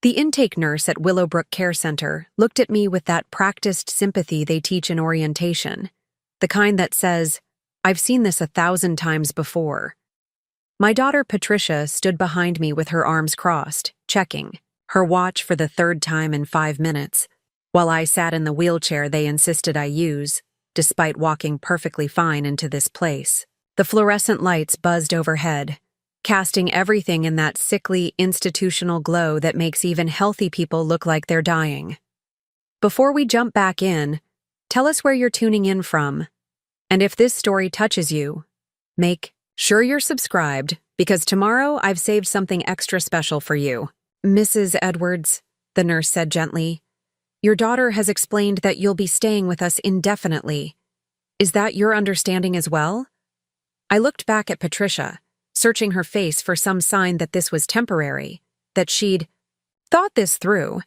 The intake nurse at Willowbrook Care Center looked at me with that practiced sympathy they teach in orientation, the kind that says, "I've seen this 1,000 times before." My daughter Patricia stood behind me with her arms crossed, checking her watch for the third time in 5 minutes, while I sat in the wheelchair they insisted I use, despite walking perfectly fine into this place. The fluorescent lights buzzed overhead, casting everything in that sickly, institutional glow that makes even healthy people look like they're dying. Before we jump back in, tell us where you're tuning in from. And if this story touches you, make sure you're subscribed, because tomorrow I've saved something extra special for you. Mrs. Edwards, the nurse said gently, your daughter has explained that you'll be staying with us indefinitely. Is that your understanding as well? I looked back at Patricia, searching her face for some sign that this was temporary, that she'd thought this through,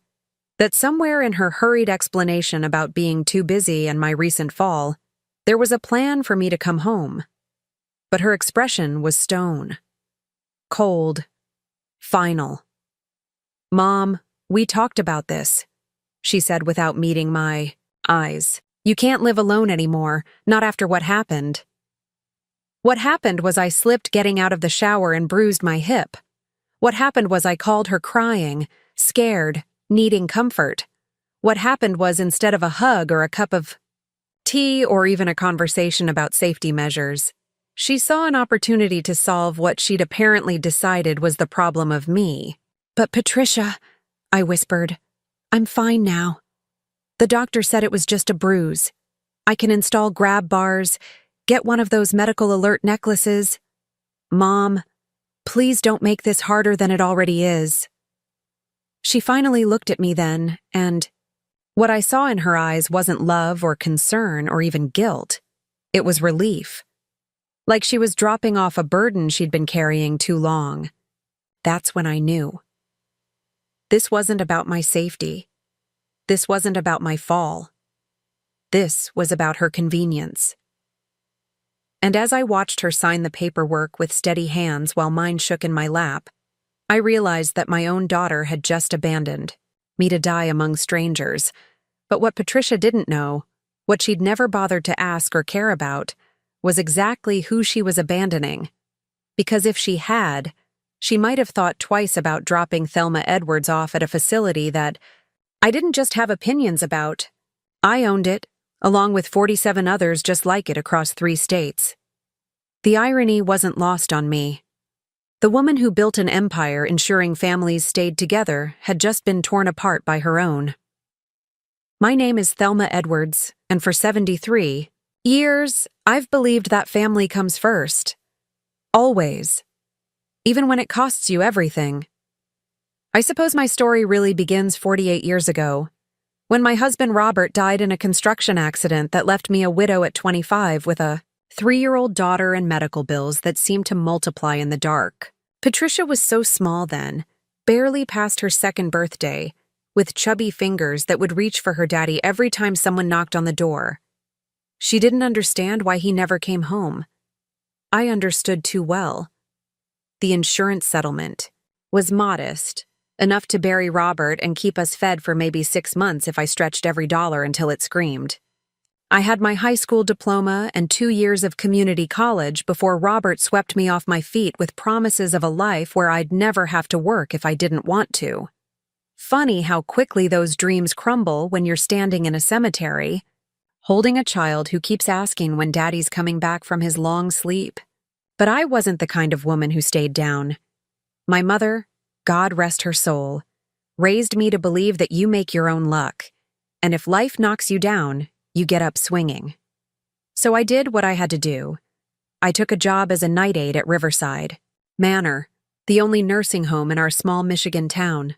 that somewhere in her hurried explanation about being too busy and my recent fall, there was a plan for me to come home. But her expression was stone. Cold. Final. "Mom, we talked about this," she said without meeting my eyes. "You can't live alone anymore, not after what happened." What happened was I slipped getting out of the shower and bruised my hip. What happened was I called her crying, scared, needing comfort. What happened was instead of a hug or a cup of tea or even a conversation about safety measures, she saw an opportunity to solve what she'd apparently decided was the problem of me. "But Patricia," I whispered, "I'm fine now. The doctor said it was just a bruise. I can install grab bars, get one of those medical alert necklaces. Mom, please don't make this harder than it already is." She finally looked at me then, and what I saw in her eyes wasn't love or concern or even guilt. It was relief. Like she was dropping off a burden she'd been carrying too long. That's when I knew. This wasn't about my safety. This wasn't about my fall. This was about her convenience. And as I watched her sign the paperwork with steady hands while mine shook in my lap, I realized that my own daughter had just abandoned me to die among strangers. But what Patricia didn't know, what she'd never bothered to ask or care about, was exactly who she was abandoning. Because if she had, she might have thought twice about dropping Thelma Edwards off at a facility that I didn't just have opinions about. I owned it, along with 47 others just like it across 3 states. The irony wasn't lost on me. The woman who built an empire ensuring families stayed together had just been torn apart by her own. My name is Thelma Edwards, and for 73 years, I've believed that family comes first. Always. Even when it costs you everything. I suppose my story really begins 48 years ago, when my husband Robert died in a construction accident that left me a widow at 25 with a 3-year-old daughter and medical bills that seemed to multiply in the dark. Patricia was so small then, barely past her 2nd birthday, with chubby fingers that would reach for her daddy every time someone knocked on the door. She didn't understand why he never came home. I understood too well. The insurance settlement was modest, enough to bury Robert and keep us fed for maybe 6 months if I stretched every dollar until it screamed. I had my high school diploma and 2 years of community college before Robert swept me off my feet with promises of a life where I'd never have to work if I didn't want to. Funny how quickly those dreams crumble when you're standing in a cemetery, holding a child who keeps asking when daddy's coming back from his long sleep. But I wasn't the kind of woman who stayed down. My mother, God rest her soul, raised me to believe that you make your own luck, and if life knocks you down, you get up swinging. So I did what I had to do. I took a job as a night aide at Riverside Manor, the only nursing home in our small Michigan town.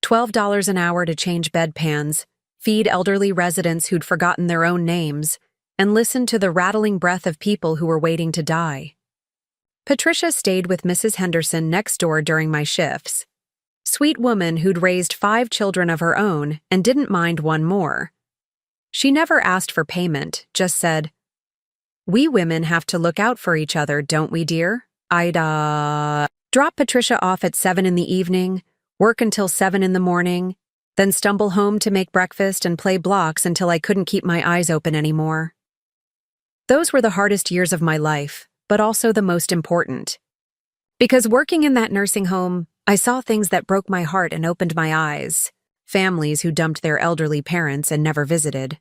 $12 an hour to change bedpans, feed elderly residents who'd forgotten their own names, and listen to the rattling breath of people who were waiting to die. Patricia stayed with Mrs. Henderson next door during my shifts. Sweet woman who'd raised 5 children of her own and didn't mind one more. She never asked for payment, just said, "We women have to look out for each other, don't we, dear?" I'd drop Patricia off at 7 in the evening, work until 7 in the morning, then stumble home to make breakfast and play blocks until I couldn't keep my eyes open anymore. Those were the hardest years of my life, but also the most important. Because working in that nursing home, I saw things that broke my heart and opened my eyes. Families who dumped their elderly parents and never visited.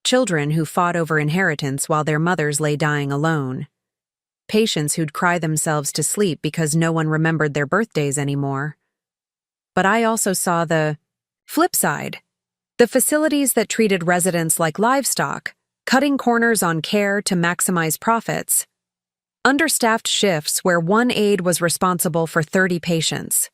Children who fought over inheritance while their mothers lay dying alone. Patients who'd cry themselves to sleep because no one remembered their birthdays anymore. But I also saw the flip side. The facilities that treated residents like livestock, cutting corners on care to maximize profits. Understaffed shifts where one aide was responsible for 30 patients.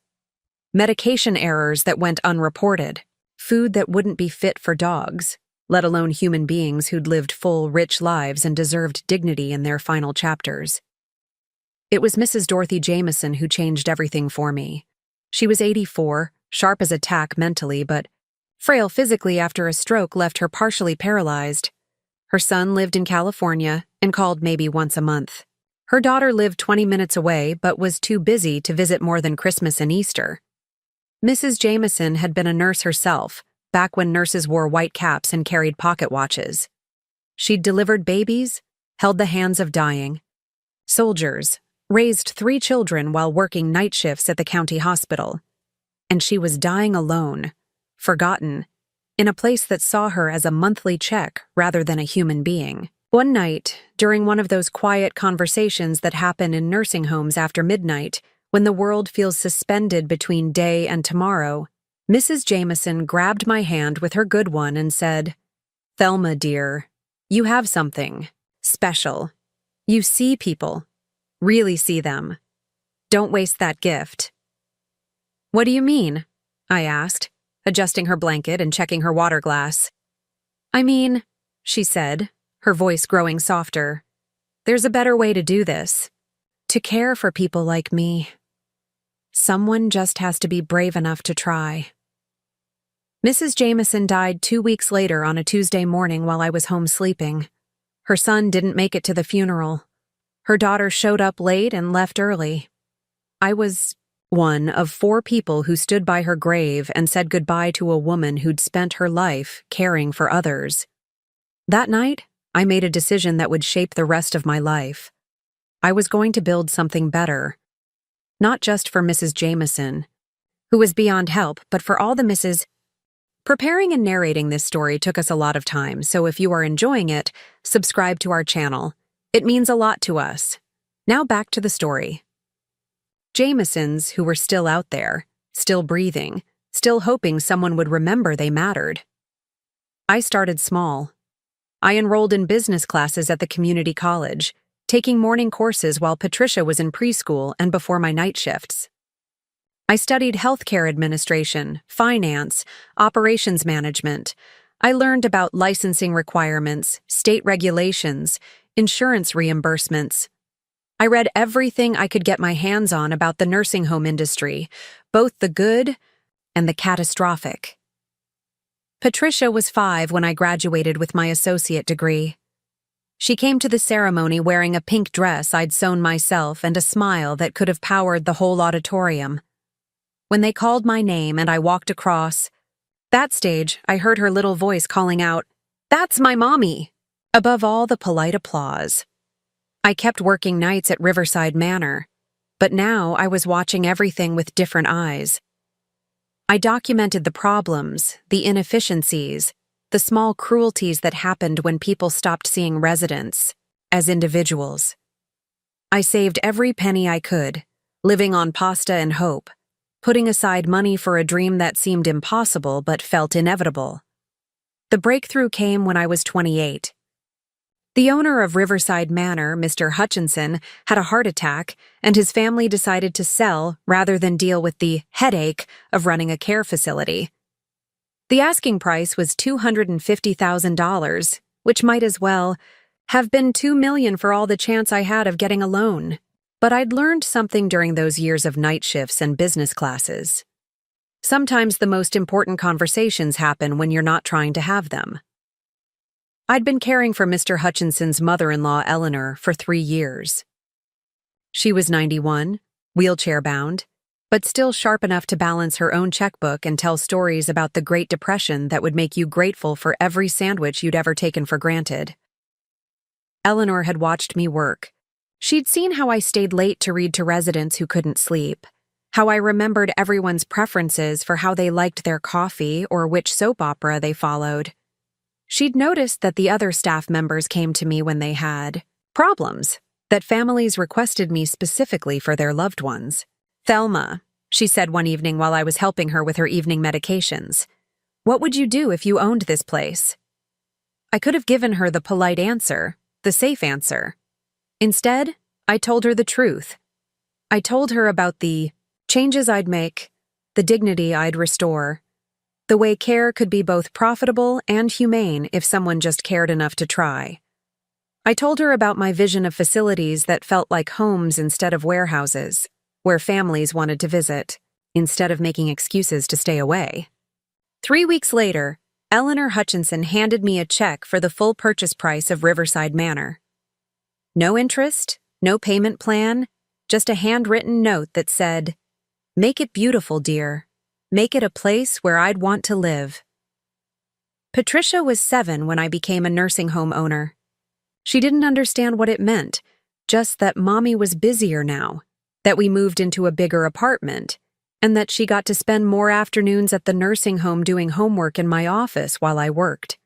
Medication errors that went unreported. Food that wouldn't be fit for dogs, let alone human beings who'd lived full, rich lives and deserved dignity in their final chapters. It was Mrs. Dorothy Jameson who changed everything for me. She was 84, sharp as a tack mentally, but frail physically after a stroke left her partially paralyzed. Her son lived in California and called maybe once a month. Her daughter lived 20 minutes away but was too busy to visit more than Christmas and Easter. Mrs. Jameson had been a nurse herself, back when nurses wore white caps and carried pocket watches. She'd delivered babies, held the hands of dying. Soldiers, raised 3 children while working night shifts at the county hospital. And she was dying alone, forgotten, in a place that saw her as a monthly check rather than a human being. One night, during one of those quiet conversations that happen in nursing homes after midnight, when the world feels suspended between day and tomorrow, Mrs. Jameson grabbed my hand with her good one and said, "Thelma, dear, you have something special. You see people. Really see them. Don't waste that gift." "What do you mean?" I asked, adjusting her blanket and checking her water glass. "I mean," she said, her voice growing softer, "there's a better way to do this. To care for people like me. Someone just has to be brave enough to try." Mrs. Jameson died 2 weeks later on a Tuesday morning while I was home sleeping. Her son didn't make it to the funeral. Her daughter showed up late and left early. I was one of 4 people who stood by her grave and said goodbye to a woman who'd spent her life caring for others. That night, I made a decision that would shape the rest of my life. I was going to build something better. Not just for Mrs. Jameson, who was beyond help, but for all the Mrs. Preparing and narrating this story took us a lot of time, so if you are enjoying it, subscribe to our channel. It means a lot to us. Now back to the story. Jamesons who were still out there, still breathing, still hoping someone would remember they mattered. I started small. I enrolled in business classes at the community college, taking morning courses while Patricia was in preschool and before my night shifts. I studied healthcare administration, finance, operations management. I learned about licensing requirements, state regulations, insurance reimbursements. I read everything I could get my hands on about the nursing home industry, both the good and the catastrophic. Patricia was 5 when I graduated with my associate degree. She came to the ceremony wearing a pink dress I'd sewn myself and a smile that could have powered the whole auditorium. When they called my name and I walked across that stage, I heard her little voice calling out, "That's my mommy!" above all the polite applause. I kept working nights at Riverside Manor, but now I was watching everything with different eyes. I documented the problems, the inefficiencies, the small cruelties that happened when people stopped seeing residents as individuals. I saved every penny I could, living on pasta and hope, putting aside money for a dream that seemed impossible but felt inevitable. The breakthrough came when I was 28. The owner of Riverside Manor, Mr. Hutchinson, had a heart attack, and his family decided to sell rather than deal with the headache of running a care facility. The asking price was $250,000, which might as well have been $2 million for all the chance I had of getting a loan. But I'd learned something during those years of night shifts and business classes. Sometimes the most important conversations happen when you're not trying to have them. I'd been caring for Mr. Hutchinson's mother-in-law, Eleanor, for 3 years. She was 91, wheelchair-bound, but still sharp enough to balance her own checkbook and tell stories about the Great Depression that would make you grateful for every sandwich you'd ever taken for granted. Eleanor had watched me work. She'd seen how I stayed late to read to residents who couldn't sleep, how I remembered everyone's preferences for how they liked their coffee or which soap opera they followed. She'd noticed that the other staff members came to me when they had problems, that families requested me specifically for their loved ones. "Thelma," she said one evening while I was helping her with her evening medications, "what would you do if you owned this place?" I could have given her the polite answer, the safe answer. Instead, I told her the truth. I told her about the changes I'd make, the dignity I'd restore, the way care could be both profitable and humane if someone just cared enough to try. I told her about my vision of facilities that felt like homes instead of warehouses, where families wanted to visit, instead of making excuses to stay away. 3 weeks later, Eleanor Hutchinson handed me a check for the full purchase price of Riverside Manor. No interest, no payment plan, just a handwritten note that said, "Make it beautiful, dear. Make it a place where I'd want to live." Patricia was 7 when I became a nursing home owner. She didn't understand what it meant, just that Mommy was busier now, that we moved into a bigger apartment, and that she got to spend more afternoons at the nursing home doing homework in my office while I worked.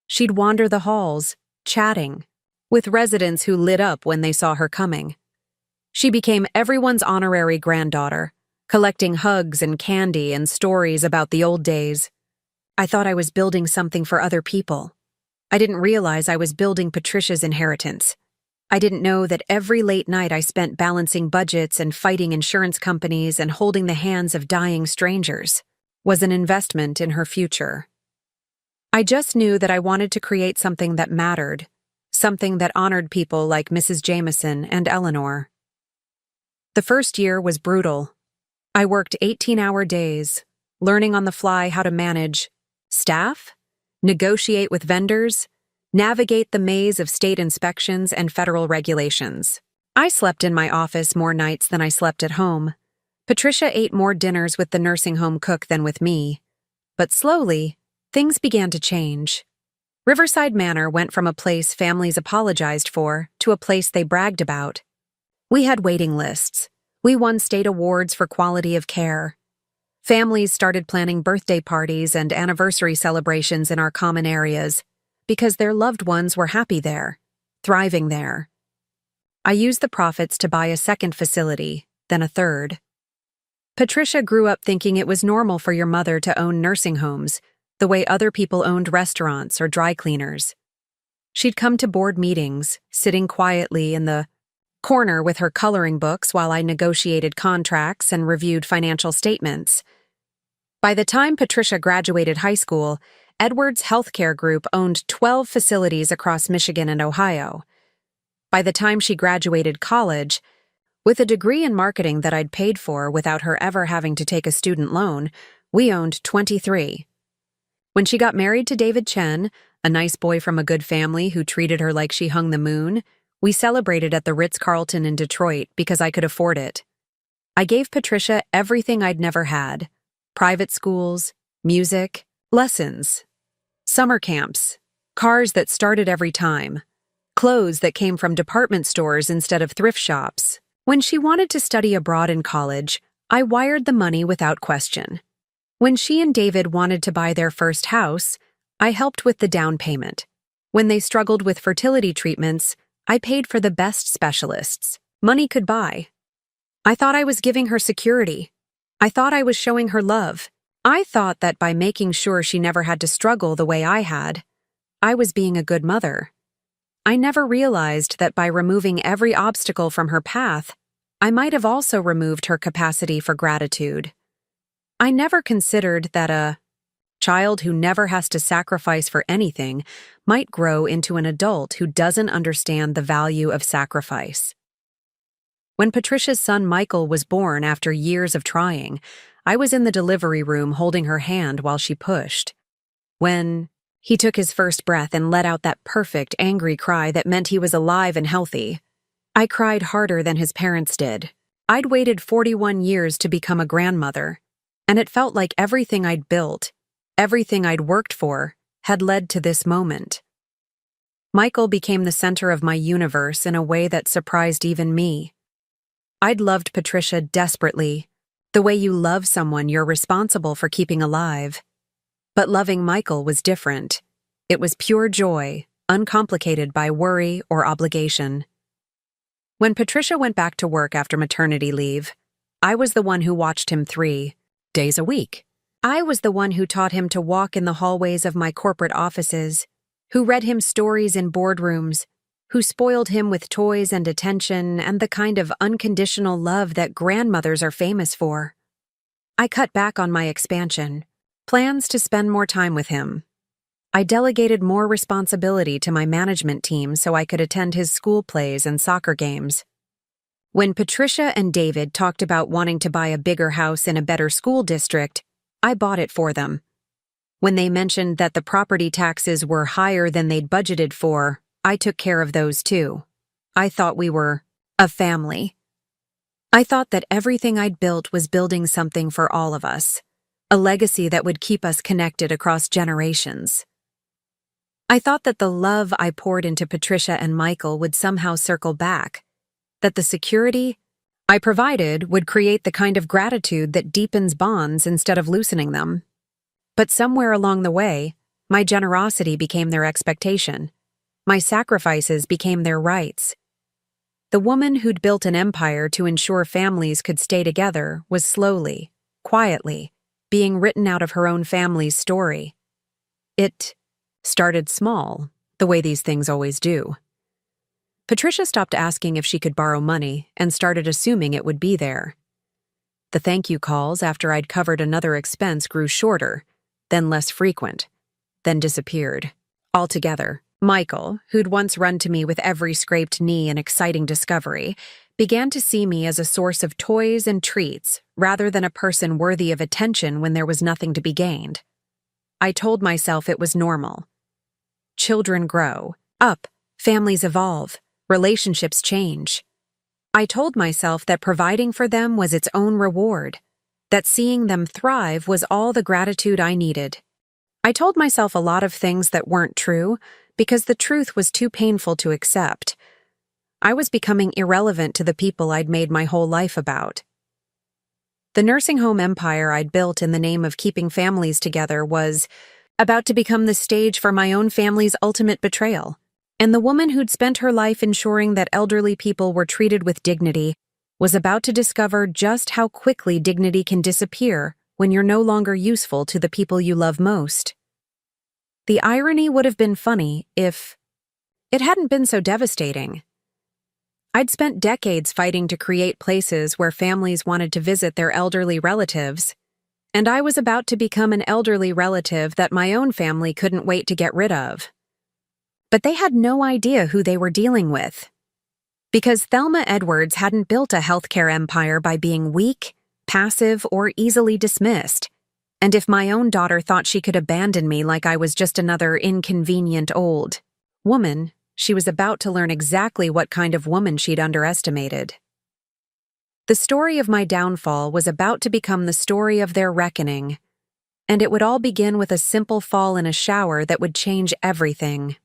She'd wander the halls, chatting, with residents who lit up when they saw her coming. She became everyone's honorary granddaughter, collecting hugs and candy and stories about the old days. I thought I was building something for other people. I didn't realize I was building Patricia's inheritance. I didn't know that every late night I spent balancing budgets and fighting insurance companies and holding the hands of dying strangers was an investment in her future. I just knew that I wanted to create something that mattered, something that honored people like Mrs. Jameson and Eleanor. The first year was brutal. I worked 18-hour days, learning on the fly how to manage staff, negotiate with vendors, navigate the maze of state inspections and federal regulations. I slept in my office more nights than I slept at home. Patricia ate more dinners with the nursing home cook than with me. But slowly, things began to change. Riverside Manor went from a place families apologized for to a place they bragged about. We had waiting lists. We won state awards for quality of care. Families started planning birthday parties and anniversary celebrations in our common areas because their loved ones were happy there, thriving there. I used the profits to buy a second facility, then a third. Patricia grew up thinking it was normal for your mother to own nursing homes, the way other people owned restaurants or dry cleaners. She'd come to board meetings, sitting quietly in the corner with her coloring books while I negotiated contracts and reviewed financial statements. By the time Patricia graduated high school, Edwards Healthcare Group owned 12 facilities across Michigan and Ohio. By the time she graduated college, with a degree in marketing that I'd paid for without her ever having to take a student loan, we owned 23. When she got married to David Chen, a nice boy from a good family who treated her like she hung the moon, we celebrated at the Ritz-Carlton in Detroit because I could afford it. I gave Patricia everything I'd never had: private schools, music, lessons, summer camps, cars that started every time, clothes that came from department stores instead of thrift shops. When she wanted to study abroad in college, I wired the money without question. When she and David wanted to buy their first house, I helped with the down payment. When they struggled with fertility treatments, I paid for the best specialists money could buy. I thought I was giving her security. I thought I was showing her love. I thought that by making sure she never had to struggle the way I had, I was being a good mother. I never realized that by removing every obstacle from her path, I might have also removed her capacity for gratitude. I never considered that a child who never has to sacrifice for anything might grow into an adult who doesn't understand the value of sacrifice. When Patricia's son Michael was born after years of trying, I was in the delivery room holding her hand while she pushed. When he took his first breath and let out that perfect, angry cry that meant he was alive and healthy, I cried harder than his parents did. I'd waited 41 years to become a grandmother, and it felt like everything I'd built, everything I'd worked for, had led to this moment. Michael became the center of my universe in a way that surprised even me. I'd loved Patricia desperately, the way you love someone you're responsible for keeping alive. But loving Michael was different. It was pure joy, uncomplicated by worry or obligation. When Patricia went back to work after maternity leave, I was the one who watched him 3 days a week. I was the one who taught him to walk in the hallways of my corporate offices, who read him stories in boardrooms, who spoiled him with toys and attention and the kind of unconditional love that grandmothers are famous for. I cut back on my expansion, plans to spend more time with him. I delegated more responsibility to my management team so I could attend his school plays and soccer games. When Patricia and David talked about wanting to buy a bigger house in a better school district, I bought it for them. When they mentioned that the property taxes were higher than they'd budgeted for, I took care of those too. I thought we were a family. I thought that everything I'd built was building something for all of us, a legacy that would keep us connected across generations. I thought that the love I poured into Patricia and Michael would somehow circle back, that the security I provided would create the kind of gratitude that deepens bonds instead of loosening them. But somewhere along the way, my generosity became their expectation. My sacrifices became their rights. The woman who'd built an empire to ensure families could stay together was slowly, quietly, being written out of her own family's story. It started small, the way these things always do. Patricia stopped asking if she could borrow money and started assuming it would be there. The thank you calls after I'd covered another expense grew shorter, then less frequent, then disappeared altogether. Michael, who'd once run to me with every scraped knee and exciting discovery, began to see me as a source of toys and treats rather than a person worthy of attention when there was nothing to be gained. I told myself it was normal. Children grow up, families evolve, relationships change. I told myself that providing for them was its own reward, that seeing them thrive was all the gratitude I needed. I told myself a lot of things that weren't true because the truth was too painful to accept. I was becoming irrelevant to the people I'd made my whole life about. The nursing home empire I'd built in the name of keeping families together was about to become the stage for my own family's ultimate betrayal. And the woman who'd spent her life ensuring that elderly people were treated with dignity was about to discover just how quickly dignity can disappear when you're no longer useful to the people you love most. The irony would have been funny if it hadn't been so devastating. I'd spent decades fighting to create places where families wanted to visit their elderly relatives, and I was about to become an elderly relative that my own family couldn't wait to get rid of. But they had no idea who they were dealing with. Because Thelma Edwards hadn't built a healthcare empire by being weak, passive, or easily dismissed. And if my own daughter thought she could abandon me like I was just another inconvenient old woman, she was about to learn exactly what kind of woman she'd underestimated. The story of my downfall was about to become the story of their reckoning, and it would all begin with a simple fall in a shower that would change everything.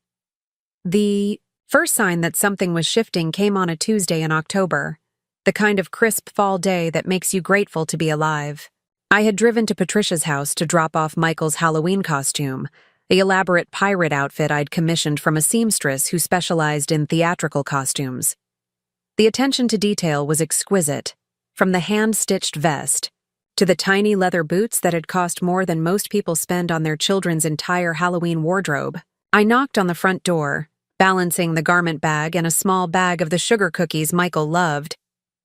The first sign that something was shifting came on a Tuesday in October, the kind of crisp fall day that makes you grateful to be alive. I had driven to Patricia's house to drop off Michael's Halloween costume, the elaborate pirate outfit I'd commissioned from a seamstress who specialized in theatrical costumes. The attention to detail was exquisite, from the hand-stitched vest to the tiny leather boots that had cost more than most people spend on their children's entire Halloween wardrobe. I knocked on the front door, balancing the garment bag and a small bag of the sugar cookies Michael loved,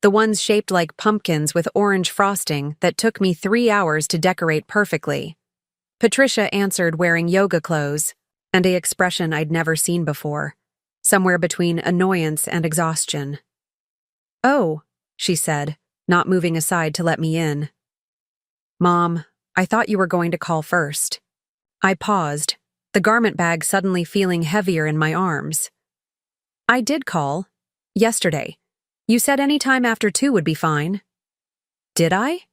the ones shaped like pumpkins with orange frosting that took me 3 hours to decorate perfectly. Patricia answered wearing yoga clothes and an expression I'd never seen before, somewhere between annoyance and exhaustion. "Oh," she said, not moving aside to let me in. "Mom, I thought you were going to call first." I paused, the garment bag suddenly feeling heavier in my arms. "I did call. Yesterday. You said any time after 2 would be fine. Did I?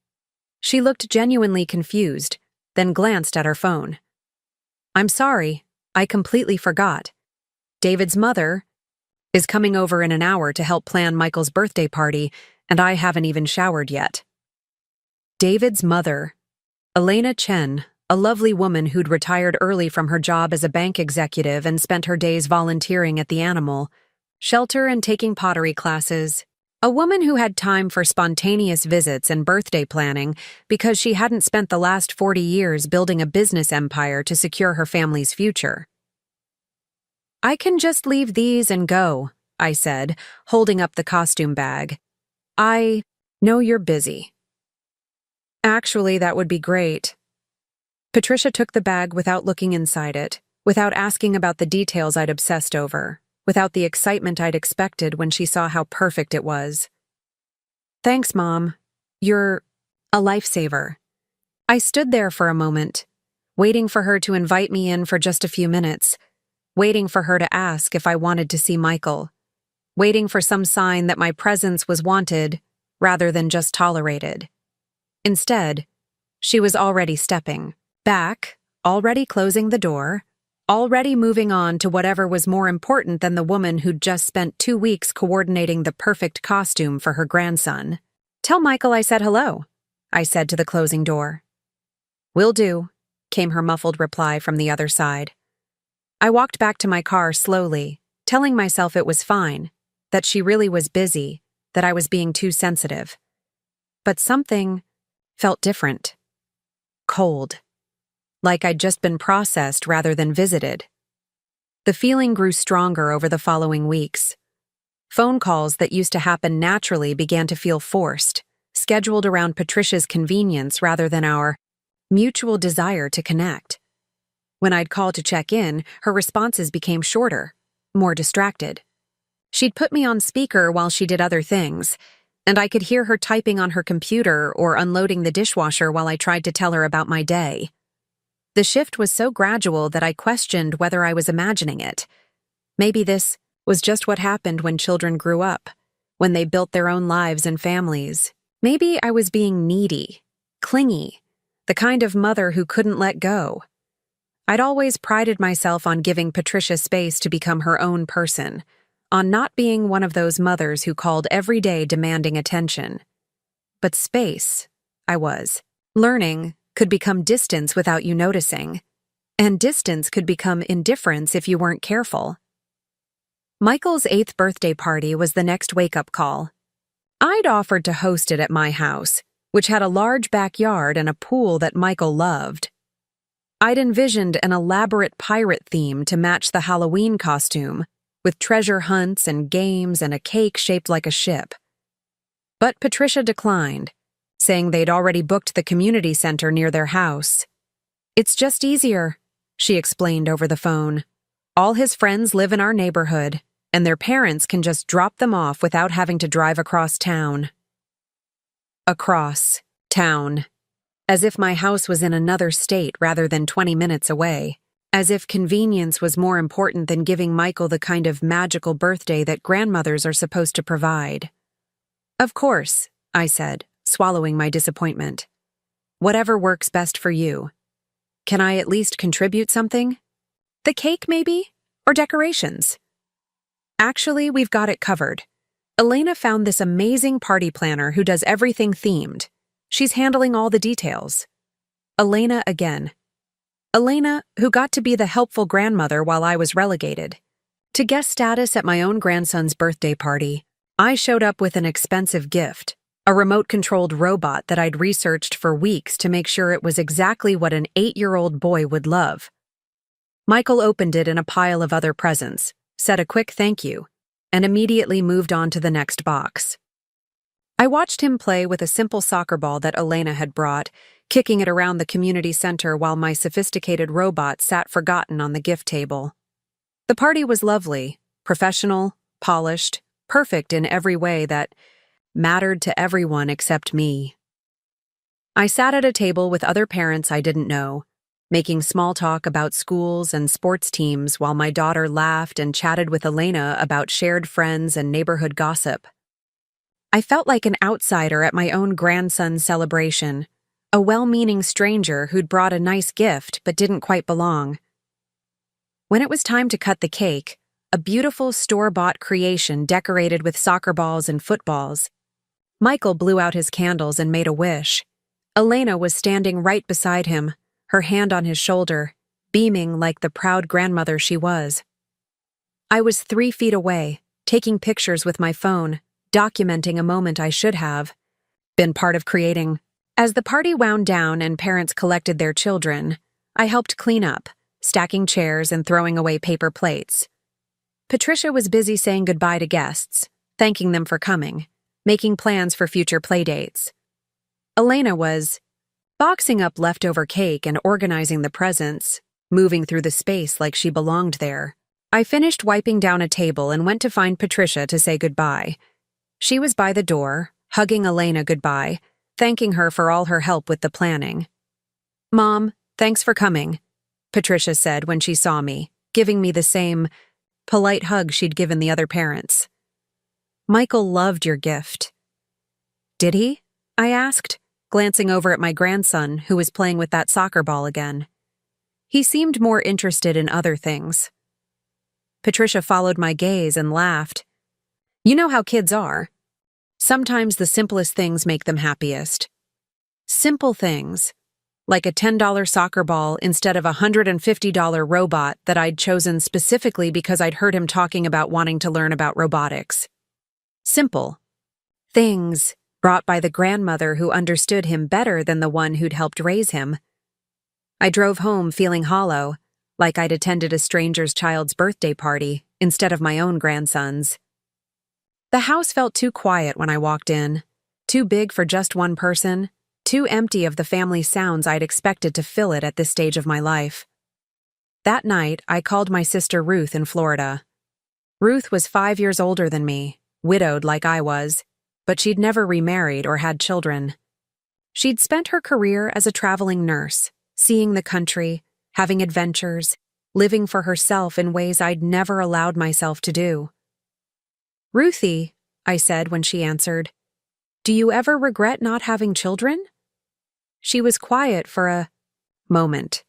She looked genuinely confused, then glanced at her phone. I'm sorry, I completely forgot. David's mother is coming over in an hour to help plan Michael's birthday party, and I haven't even showered yet. David's mother, Elena Chen, a lovely woman who'd retired early from her job as a bank executive and spent her days volunteering at the animal shelter and taking pottery classes. A woman who had time for spontaneous visits and birthday planning because she hadn't spent the last 40 years building a business empire to secure her family's future. I can just leave these and go, I said, holding up the costume bag. I know you're busy. Actually, that would be great. Patricia took the bag without looking inside it, without asking about the details I'd obsessed over, without the excitement I'd expected when she saw how perfect it was. Thanks, Mom. You're a lifesaver. I stood there for a moment, waiting for her to invite me in for just a few minutes, waiting for her to ask if I wanted to see Michael, waiting for some sign that my presence was wanted rather than just tolerated. Instead, she was already stepping back, already closing the door, already moving on to whatever was more important than the woman who'd just spent 2 weeks coordinating the perfect costume for her grandson. Tell Michael I said hello, I said to the closing door. Will do, came her muffled reply from the other side. I walked back to my car slowly, telling myself it was fine, that she really was busy, that I was being too sensitive. But something felt different. Cold. Like I'd just been processed rather than visited. The feeling grew stronger over the following weeks. Phone calls that used to happen naturally began to feel forced, scheduled around Patricia's convenience rather than our mutual desire to connect. When I'd call to check in, her responses became shorter, more distracted. She'd put me on speaker while she did other things, and I could hear her typing on her computer or unloading the dishwasher while I tried to tell her about my day. The shift was so gradual that I questioned whether I was imagining it. Maybe this was just what happened when children grew up, when they built their own lives and families. Maybe I was being needy, clingy, the kind of mother who couldn't let go. I'd always prided myself on giving Patricia space to become her own person, on not being one of those mothers who called every day demanding attention. But space, I was. Learning could become distance without you noticing, and distance could become indifference if you weren't careful. Michael's 8th birthday party was the next wake-up call. I'd offered to host it at my house, which had a large backyard and a pool that Michael loved. I'd envisioned an elaborate pirate theme to match the Halloween costume, with treasure hunts and games and a cake shaped like a ship. But Patricia declined, saying they'd already booked the community center near their house. It's just easier, she explained over the phone. All his friends live in our neighborhood, and their parents can just drop them off without having to drive across town. Across town. As if my house was in another state rather than 20 minutes away. As if convenience was more important than giving Michael the kind of magical birthday that grandmothers are supposed to provide. Of course, I said, swallowing my disappointment. Whatever works best for you. Can I at least contribute something? The cake, maybe? Or decorations? Actually, we've got it covered. Elena found this amazing party planner who does everything themed. She's handling all the details. Elena again. Elena, who got to be the helpful grandmother while I was relegated. To guest status at my own grandson's birthday party, I showed up with an expensive gift. A remote-controlled robot that I'd researched for weeks to make sure it was exactly what an 8-year-old boy would love. Michael opened it in a pile of other presents, said a quick thank you, and immediately moved on to the next box. I watched him play with a simple soccer ball that Elena had brought, kicking it around the community center while my sophisticated robot sat forgotten on the gift table. The party was lovely, professional, polished, perfect in every way that mattered to everyone except me. I sat at a table with other parents I didn't know, making small talk about schools and sports teams while my daughter laughed and chatted with Elena about shared friends and neighborhood gossip. I felt like an outsider at my own grandson's celebration, a well-meaning stranger who'd brought a nice gift but didn't quite belong. When it was time to cut the cake, a beautiful store-bought creation decorated with soccer balls and footballs, Michael blew out his candles and made a wish. Elena was standing right beside him, her hand on his shoulder, beaming like the proud grandmother she was. I was 3 feet away, taking pictures with my phone, documenting a moment I should have been part of creating. As the party wound down and parents collected their children, I helped clean up, stacking chairs and throwing away paper plates. Patricia was busy saying goodbye to guests, thanking them for coming, making plans for future playdates. Elena was boxing up leftover cake and organizing the presents, moving through the space like she belonged there. I finished wiping down a table and went to find Patricia to say goodbye. She was by the door, hugging Elena goodbye, thanking her for all her help with the planning. "Mom, thanks for coming," Patricia said when she saw me, giving me the same polite hug she'd given the other parents. "Michael loved your gift." "Did he?" I asked, glancing over at my grandson, who was playing with that soccer ball again. He seemed more interested in other things. Patricia followed my gaze and laughed. "You know how kids are. Sometimes the simplest things make them happiest. Simple things, like a $10 soccer ball instead of a $150 robot that I'd chosen specifically because I'd heard him talking about wanting to learn about robotics. Simple things brought by the grandmother who understood him better than the one who'd helped raise him. I drove home feeling hollow, like I'd attended a stranger's child's birthday party instead of my own grandson's. The house felt too quiet when I walked in, too big for just one person, too empty of the family sounds I'd expected to fill it at this stage of my life. That night, I called my sister Ruth in Florida. Ruth was 5 years older than me, widowed like I was, but she'd never remarried or had children. She'd spent her career as a traveling nurse, seeing the country, having adventures, living for herself in ways I'd never allowed myself to do. "Ruthie," I said when she answered, "do you ever regret not having children?" She was quiet for a moment.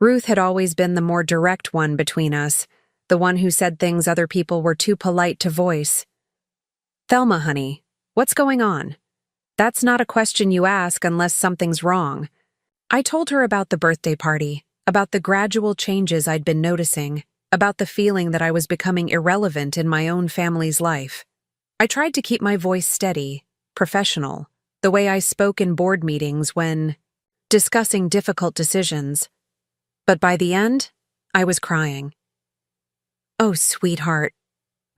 Ruth had always been the more direct one between us, the one who said things other people were too polite to voice. "Thelma, honey, what's going on? That's not a question you ask unless something's wrong." I told her about the birthday party, about the gradual changes I'd been noticing, about the feeling that I was becoming irrelevant in my own family's life. I tried to keep my voice steady, professional, the way I spoke in board meetings when discussing difficult decisions. But by the end, I was crying. "Oh, sweetheart,"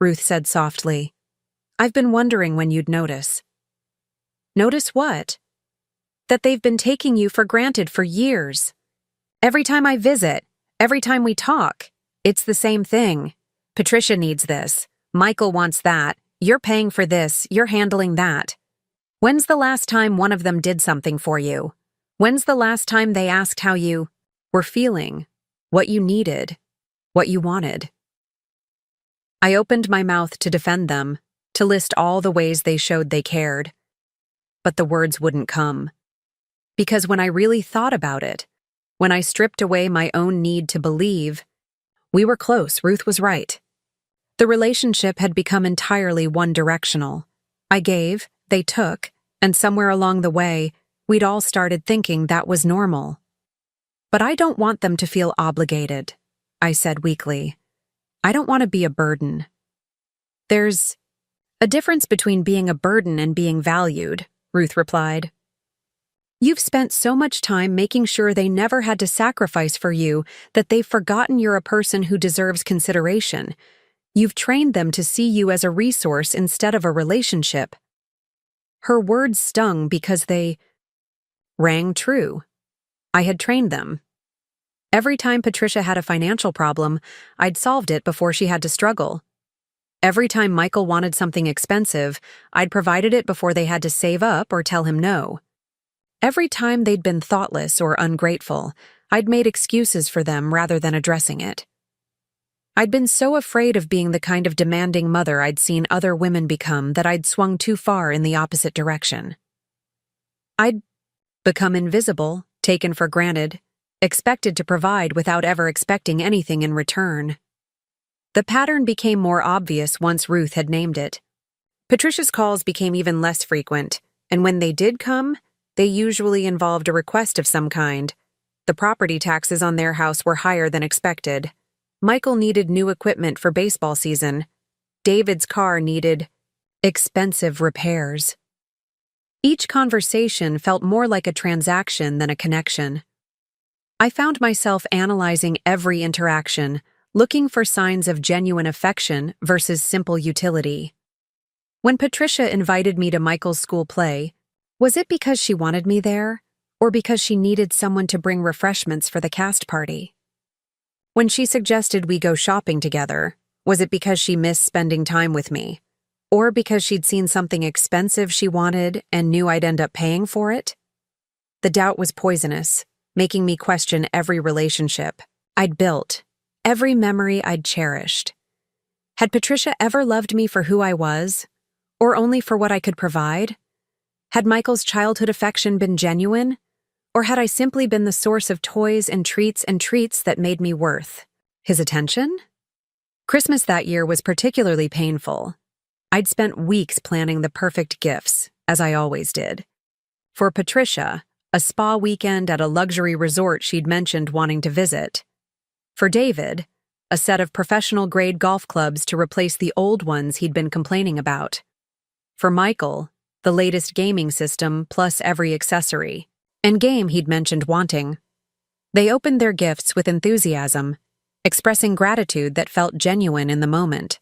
Ruth said softly. "I've been wondering when you'd notice." "Notice what?" "That they've been taking you for granted for years. Every time I visit, every time we talk, it's the same thing. Patricia needs this. Michael wants that. You're paying for this. You're handling that. When's the last time one of them did something for you? When's the last time they asked how you were feeling, what you needed, what you wanted?" I opened my mouth to defend them, to list all the ways they showed they cared. But the words wouldn't come. Because when I really thought about it, when I stripped away my own need to believe, we were close. Ruth was right. The relationship had become entirely one-directional. I gave, they took, and somewhere along the way, we'd all started thinking that was normal. "But I don't want them to feel obligated," I said weakly. "I don't want to be a burden." "There's a difference between being a burden and being valued," Ruth replied. "You've spent so much time making sure they never had to sacrifice for you that they've forgotten you're a person who deserves consideration. You've trained them to see you as a resource instead of a relationship." Her words stung because they rang true. I had trained them. Every time Patricia had a financial problem, I'd solved it before she had to struggle. Every time Michael wanted something expensive, I'd provided it before they had to save up or tell him no. Every time they'd been thoughtless or ungrateful, I'd made excuses for them rather than addressing it. I'd been so afraid of being the kind of demanding mother I'd seen other women become that I'd swung too far in the opposite direction. I'd become invisible, taken for granted, expected to provide without ever expecting anything in return. The pattern became more obvious once Ruth had named it. Patricia's calls became even less frequent, and when they did come, they usually involved a request of some kind. The property taxes on their house were higher than expected. Michael needed new equipment for baseball season. David's car needed expensive repairs. Each conversation felt more like a transaction than a connection. I found myself analyzing every interaction, looking for signs of genuine affection versus simple utility. When Patricia invited me to Michael's school play, was it because she wanted me there, or because she needed someone to bring refreshments for the cast party? When she suggested we go shopping together, was it because she missed spending time with me, or because she'd seen something expensive she wanted and knew I'd end up paying for it? The doubt was poisonous, making me question every relationship I'd built, every memory I'd cherished. Had Patricia ever loved me for who I was, or only for what I could provide? Had Michael's childhood affection been genuine, or had I simply been the source of toys and treats that made me worth his attention? Christmas that year was particularly painful. I'd spent weeks planning the perfect gifts, as I always did. For Patricia, a spa weekend at a luxury resort she'd mentioned wanting to visit. For David, a set of professional-grade golf clubs to replace the old ones he'd been complaining about. For Michael, the latest gaming system plus every accessory and game he'd mentioned wanting. They opened their gifts with enthusiasm, expressing gratitude that felt genuine in the moment.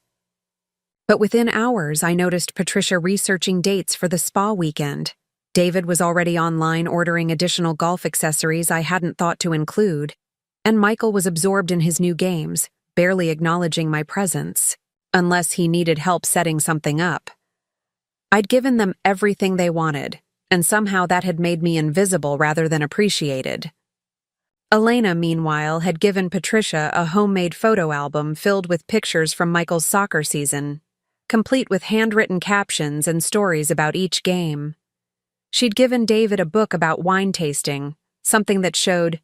But within hours, I noticed Patricia researching dates for the spa weekend. David was already online ordering additional golf accessories I hadn't thought to include, and Michael was absorbed in his new games, barely acknowledging my presence, unless he needed help setting something up. I'd given them everything they wanted, and somehow that had made me invisible rather than appreciated. Elena, meanwhile, had given Patricia a homemade photo album filled with pictures from Michael's soccer season, complete with handwritten captions and stories about each game. She'd given David a book about wine tasting, something that showed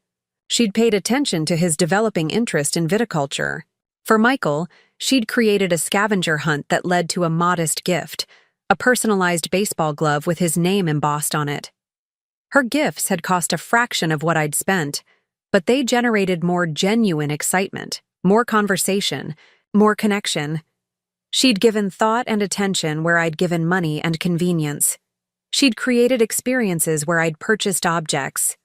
she'd paid attention to his developing interest in viticulture. For Michael, she'd created a scavenger hunt that led to a modest gift, a personalized baseball glove with his name embossed on it. Her gifts had cost a fraction of what I'd spent, but they generated more genuine excitement, more conversation, more connection. She'd given thought and attention where I'd given money and convenience. She'd created experiences where I'd purchased objects.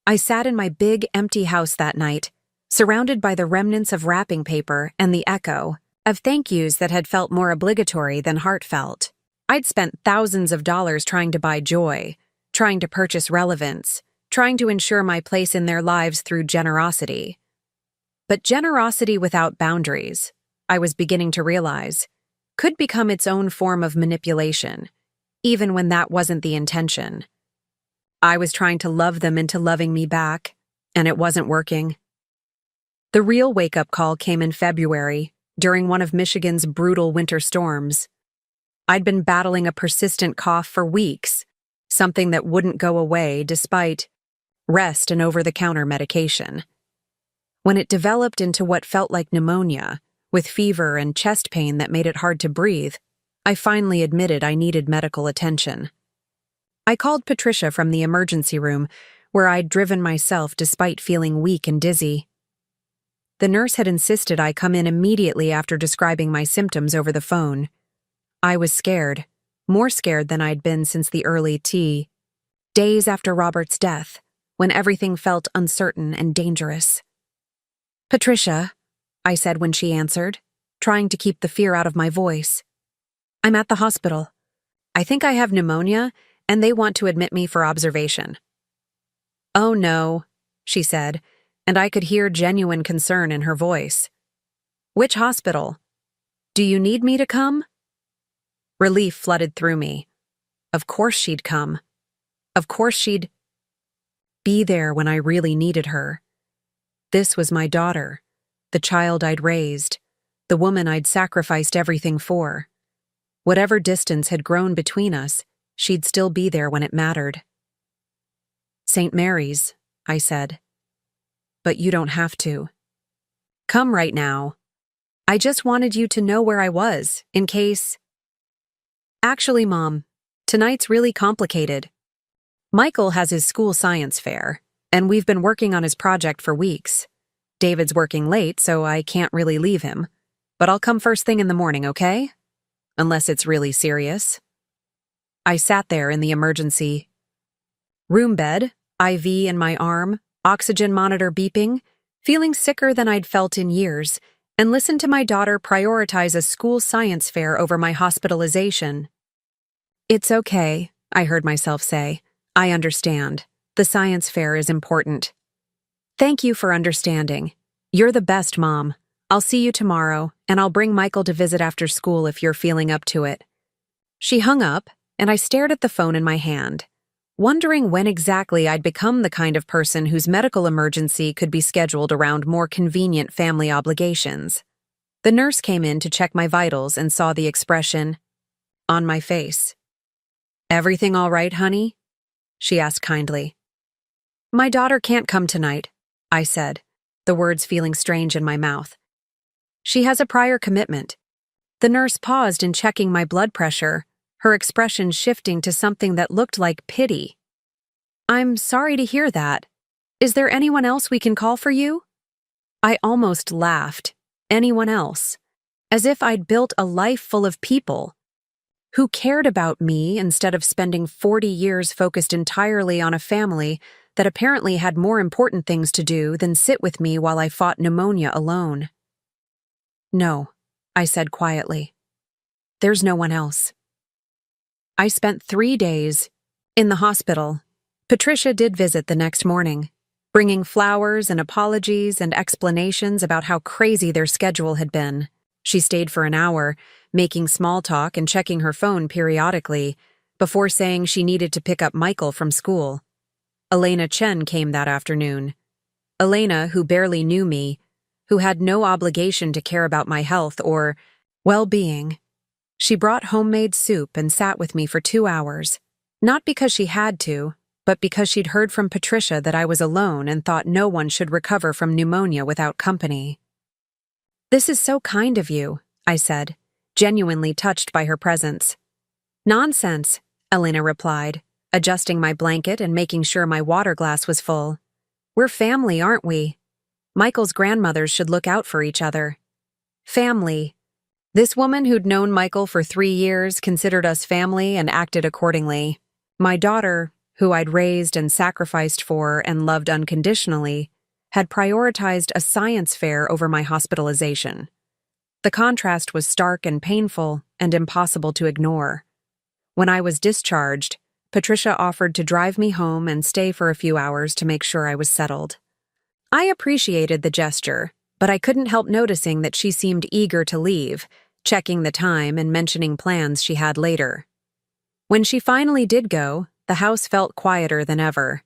I sat in my big, empty house that night, surrounded by the remnants of wrapping paper and the echo of thank yous that had felt more obligatory than heartfelt. I'd spent thousands of dollars trying to buy joy, trying to purchase relevance, trying to ensure my place in their lives through generosity. But generosity without boundaries, I was beginning to realize, could become its own form of manipulation, even when that wasn't the intention. I was trying to love them into loving me back, and it wasn't working. The real wake-up call came in February, during one of Michigan's brutal winter storms. I'd been battling a persistent cough for weeks, something that wouldn't go away despite rest and over-the-counter medication. When it developed into what felt like pneumonia, with fever and chest pain that made it hard to breathe, I finally admitted I needed medical attention. I called Patricia from the emergency room, where I'd driven myself despite feeling weak and dizzy. The nurse had insisted I come in immediately after describing my symptoms over the phone. I was scared, more scared than I'd been since the early days after Robert's death, when everything felt uncertain and dangerous. "Patricia," I said when she answered, trying to keep the fear out of my voice. "I'm at the hospital. I think I have pneumonia, and they want to admit me for observation." "Oh no," she said, and I could hear genuine concern in her voice. "Which hospital? Do you need me to come?" Relief flooded through me. Of course she'd come. Of course she'd be there when I really needed her. This was my daughter, the child I'd raised, the woman I'd sacrificed everything for. Whatever distance had grown between us, she'd still be there when it mattered. "St. Mary's," I said. "But you don't have to. Come right now. I just wanted you to know where I was, in case—" "Actually, Mom, tonight's really complicated. Michael has his school science fair, and we've been working on his project for weeks. David's working late, so I can't really leave him. But I'll come first thing in the morning, okay? Unless it's really serious." I sat there in the emergency room bed, IV in my arm, oxygen monitor beeping, feeling sicker than I'd felt in years, and listened to my daughter prioritize a school science fair over my hospitalization. "It's okay," I heard myself say. "I understand. The science fair is important. Thank you for understanding. You're the best, Mom. I'll see you tomorrow, and I'll bring Michael to visit after school if you're feeling up to it." She hung up, and I stared at the phone in my hand, wondering when exactly I'd become the kind of person whose medical emergency could be scheduled around more convenient family obligations. The nurse came in to check my vitals and saw the expression on my face. "Everything all right, honey?" she asked kindly. "My daughter can't come tonight," I said, the words feeling strange in my mouth. "She has a prior commitment." The nurse paused in checking my blood pressure, her expression shifting to something that looked like pity. "I'm sorry to hear that. Is there anyone else we can call for you?" I almost laughed. Anyone else? As if I'd built a life full of people who cared about me instead of spending 40 years focused entirely on a family that apparently had more important things to do than sit with me while I fought pneumonia alone. "No," I said quietly. "There's no one else." I spent 3 days in the hospital. Patricia did visit the next morning, bringing flowers and apologies and explanations about how crazy their schedule had been. She stayed for an hour, making small talk and checking her phone periodically, before saying she needed to pick up Michael from school. Elena Chen came that afternoon. Elena, who barely knew me, who had no obligation to care about my health or well-being. She brought homemade soup and sat with me for 2 hours, not because she had to, but because she'd heard from Patricia that I was alone and thought no one should recover from pneumonia without company. "This is so kind of you," I said, genuinely touched by her presence. "Nonsense," Elena replied, adjusting my blanket and making sure my water glass was full. "We're family, aren't we? Michael's grandmothers should look out for each other." Family. This woman who'd known Michael for 3 years considered us family and acted accordingly. My daughter, who I'd raised and sacrificed for and loved unconditionally, had prioritized a science fair over my hospitalization. The contrast was stark and painful and impossible to ignore. When I was discharged, Patricia offered to drive me home and stay for a few hours to make sure I was settled. I appreciated the gesture, but I couldn't help noticing that she seemed eager to leave, checking the time and mentioning plans she had later. When she finally did go, the house felt quieter than ever.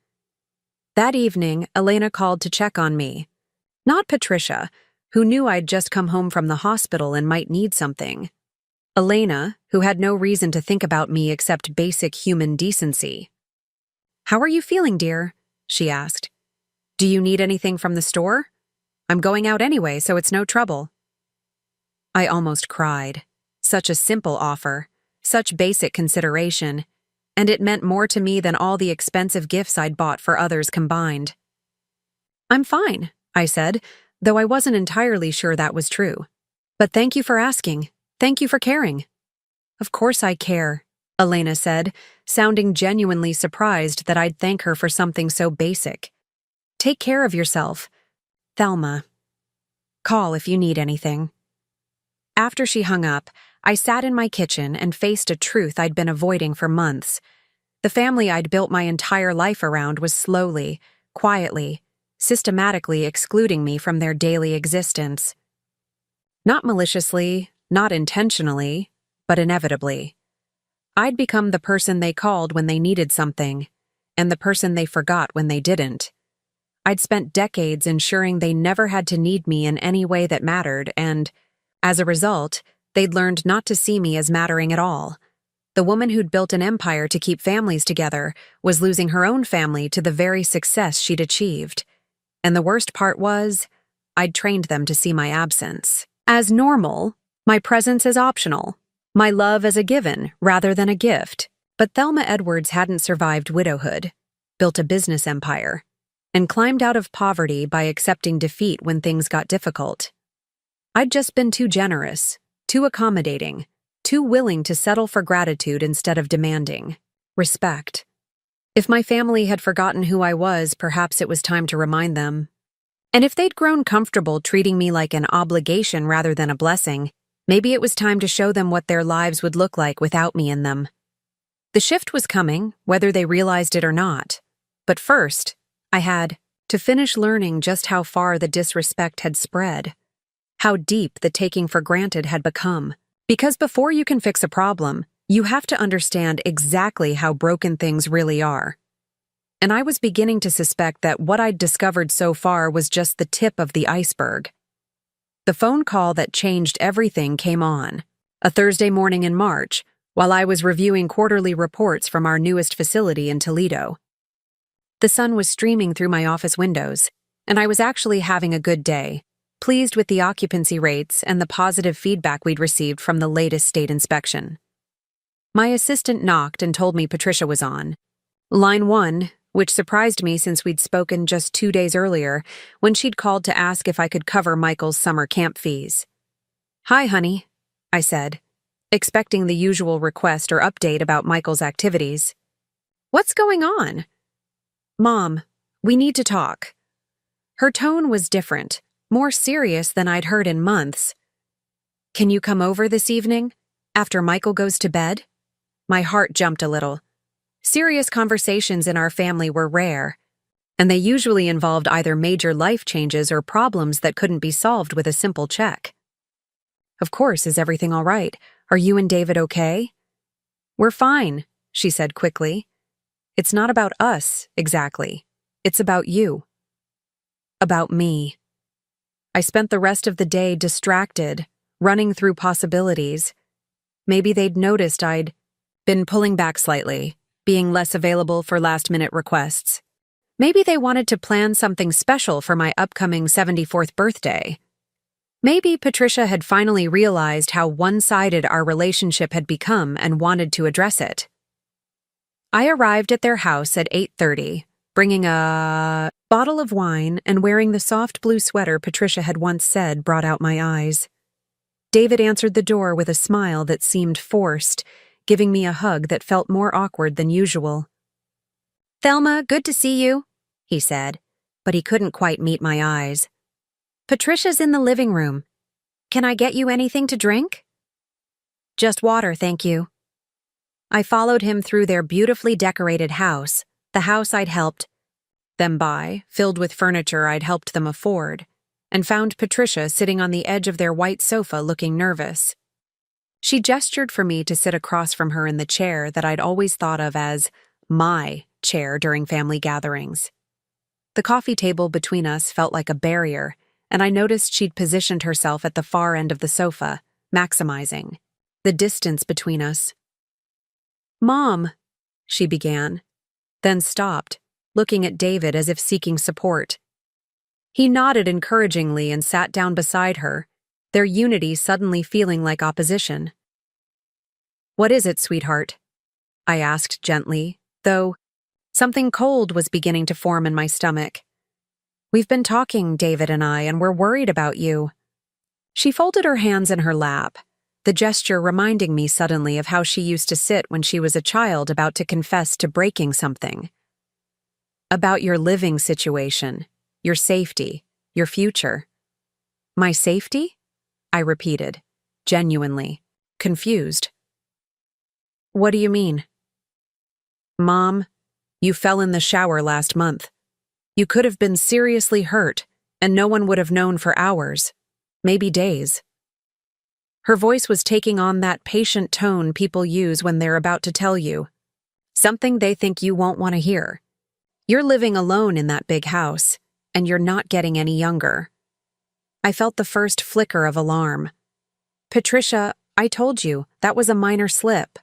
That evening, Elena called to check on me. Not Patricia, who knew I'd just come home from the hospital and might need something. Elena, who had no reason to think about me except basic human decency. "How are you feeling, dear?" she asked. "Do you need anything from the store? I'm going out anyway, so it's no trouble." I almost cried. Such a simple offer, such basic consideration, and it meant more to me than all the expensive gifts I'd bought for others combined. "I'm fine," I said, though I wasn't entirely sure that was true. "But thank you for asking. Thank you for caring." "Of course I care," Elena said, sounding genuinely surprised that I'd thank her for something so basic. "Take care of yourself. Thelma. Call if you need anything." After she hung up, I sat in my kitchen and faced a truth I'd been avoiding for months. The family I'd built my entire life around was slowly, quietly, systematically excluding me from their daily existence. Not maliciously, not intentionally, but inevitably. I'd become the person they called when they needed something, and the person they forgot when they didn't. I'd spent decades ensuring they never had to need me in any way that mattered, and, as a result, they'd learned not to see me as mattering at all. The woman who'd built an empire to keep families together was losing her own family to the very success she'd achieved. And the worst part was, I'd trained them to see my absence as normal, my presence as optional, my love as a given rather than a gift. But Thelma Edwards hadn't survived widowhood, built a business empire, and climbed out of poverty by accepting defeat when things got difficult. I'd just been too generous, too accommodating, too willing to settle for gratitude instead of demanding respect. If my family had forgotten who I was, perhaps it was time to remind them. And if they'd grown comfortable treating me like an obligation rather than a blessing, maybe it was time to show them what their lives would look like without me in them. The shift was coming, whether they realized it or not. But first, I had to finish learning just how far the disrespect had spread, how deep the taking for granted had become. Because before you can fix a problem, you have to understand exactly how broken things really are. And I was beginning to suspect that what I'd discovered so far was just the tip of the iceberg. The phone call that changed everything came on, a Thursday morning in March, while I was reviewing quarterly reports from our newest facility in Toledo. The sun was streaming through my office windows, and I was actually having a good day, pleased with the occupancy rates and the positive feedback we'd received from the latest state inspection. My assistant knocked and told me Patricia was on. Line 1, which surprised me since we'd spoken just 2 days earlier when she'd called to ask if I could cover Michael's summer camp fees. "Hi, honey," I said, expecting the usual request or update about Michael's activities. "What's going on?" "Mom, we need to talk." Her tone was different, more serious than I'd heard in months. "Can you come over this evening, after Michael goes to bed?" My heart jumped a little. Serious conversations in our family were rare, and they usually involved either major life changes or problems that couldn't be solved with a simple check. "Of course, is everything all right? Are you and David okay?" "We're fine," she said quickly. "It's not about us, exactly. It's about you." About me. I spent the rest of the day distracted, running through possibilities. Maybe they'd noticed I'd been pulling back slightly, being less available for last-minute requests. Maybe they wanted to plan something special for my upcoming 74th birthday. Maybe Patricia had finally realized how one-sided our relationship had become and wanted to address it. I arrived at their house at 8:30, bringing a bottle of wine and wearing the soft blue sweater Patricia had once said brought out my eyes. David answered the door with a smile that seemed forced, giving me a hug that felt more awkward than usual. "Thelma, good to see you," he said, but he couldn't quite meet my eyes. "Patricia's in the living room. Can I get you anything to drink?" "Just water, thank you." I followed him through their beautifully decorated house, the house I'd helped them buy, filled with furniture I'd helped them afford, and found Patricia sitting on the edge of their white sofa looking nervous. She gestured for me to sit across from her in the chair that I'd always thought of as my chair during family gatherings. The coffee table between us felt like a barrier, and I noticed she'd positioned herself at the far end of the sofa, maximizing the distance between us. "Mom," she began, then stopped, looking at David as if seeking support. He nodded encouragingly and sat down beside her, their unity suddenly feeling like opposition. "What is it, sweetheart?" I asked gently, though something cold was beginning to form in my stomach. "We've been talking, David and I, and we're worried about you." She folded her hands in her lap, the gesture reminding me suddenly of how she used to sit when she was a child about to confess to breaking something. "About your living situation, your safety, your future." "My safety?" I repeated, genuinely confused. "What do you mean?" "Mom, you fell in the shower last month. You could have been seriously hurt, and no one would have known for hours, maybe days." Her voice was taking on that patient tone people use when they're about to tell you something they think you won't want to hear. "You're living alone in that big house. and you're not getting any younger. I felt the first flicker of alarm. Patricia, I told you, that was a minor slip.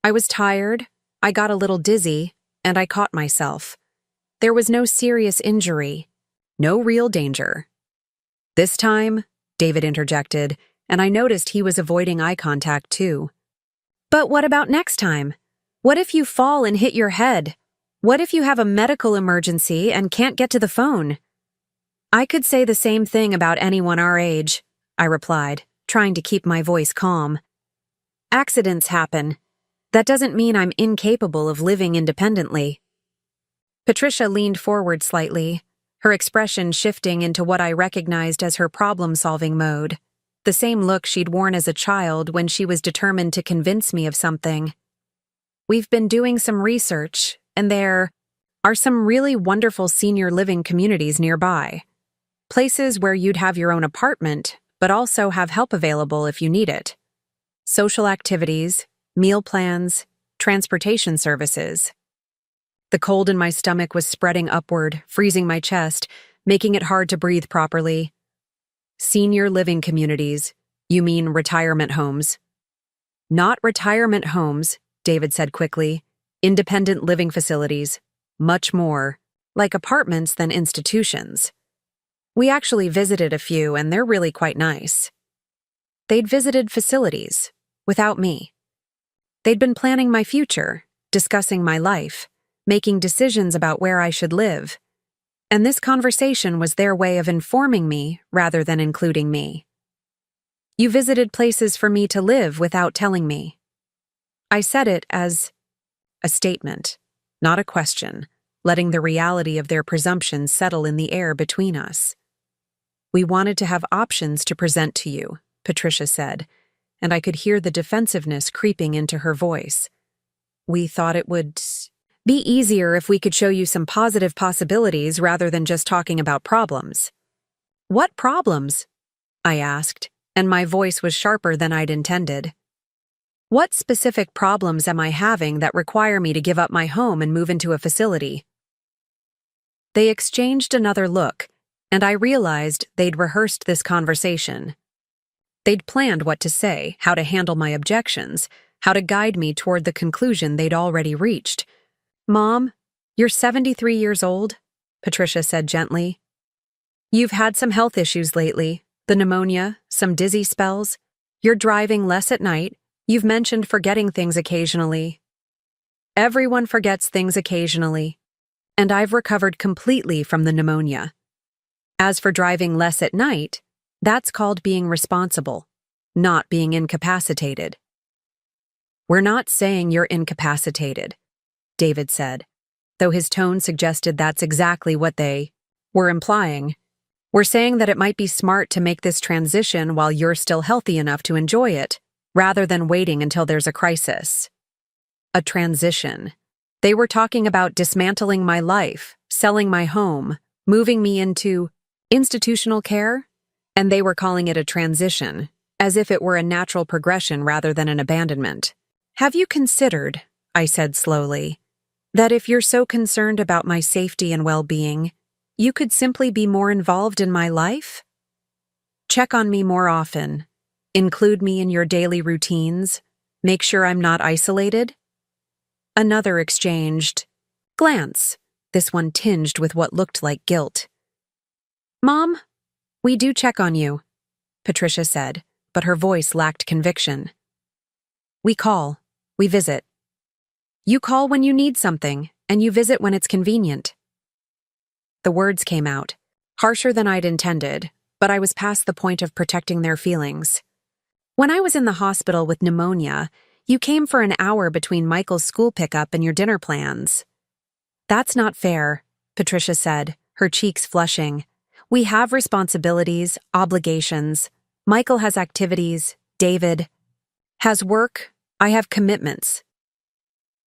I was tired, I got a little dizzy, and I caught myself. There was no serious injury, no real danger. This time, David interjected, and I noticed he was avoiding eye contact too. But what about next time? What if you fall and hit your head? What if you have a medical emergency and can't get to the phone? I could say the same thing about anyone our age, I replied, trying to keep my voice calm. Accidents happen. That doesn't mean I'm incapable of living independently. Patricia leaned forward slightly, her expression shifting into what I recognized as her problem-solving mode, the same look she'd worn as a child when she was determined to convince me of something. We've been doing some research, and there are some really wonderful senior living communities nearby. Places where you'd have your own apartment, but also have help available if you need it. Social activities, meal plans, transportation services. The cold in my stomach was spreading upward, freezing my chest, making it hard to breathe properly. Senior living communities, you mean retirement homes? Not retirement homes, David said quickly. Independent living facilities. Much more like apartments than institutions. We actually visited a few, and they're really quite nice. They'd visited facilities, without me. They'd been planning my future, discussing my life, making decisions about where I should live. And this conversation was their way of informing me rather than including me. You visited places for me to live without telling me. I said it as a statement, not a question, letting the reality of their presumption settle in the air between us. We wanted to have options to present to you, Patricia said, and I could hear the defensiveness creeping into her voice. We thought it would be easier if we could show you some positive possibilities rather than just talking about problems. What problems? I asked, and my voice was sharper than I'd intended. What specific problems am I having that require me to give up my home and move into a facility? They exchanged another look, and I realized they'd rehearsed this conversation. They'd planned what to say, how to handle my objections, how to guide me toward the conclusion they'd already reached. Mom, you're 73 years old, Patricia said gently. You've had some health issues lately, the pneumonia, some dizzy spells. You're driving less at night. You've mentioned forgetting things occasionally. Everyone forgets things occasionally, and I've recovered completely from the pneumonia. As for driving less at night, that's called being responsible, not being incapacitated. We're not saying you're incapacitated, David said, though his tone suggested that's exactly what they were implying. We're saying that it might be smart to make this transition while you're still healthy enough to enjoy it, rather than waiting until there's a crisis. A transition. They were talking about dismantling my life, selling my home, moving me into institutional care, and they were calling it a transition, as if it were a natural progression rather than an abandonment. Have you considered, I said slowly, that if you're so concerned about my safety and well-being, you could simply be more involved in my life? Check on me more often. Include me in your daily routines. Make sure I'm not isolated. Another exchanged glance, this one tinged with what looked like guilt. Mom, we do check on you, Patricia said, but her voice lacked conviction. We call. We visit. You call when you need something, and you visit when it's convenient. The words came out, harsher than I'd intended, but I was past the point of protecting their feelings. When I was in the hospital with pneumonia, you came for an hour between Michael's school pickup and your dinner plans. That's not fair, Patricia said, her cheeks flushing. We have responsibilities, obligations. Michael has activities. David has work. I have commitments.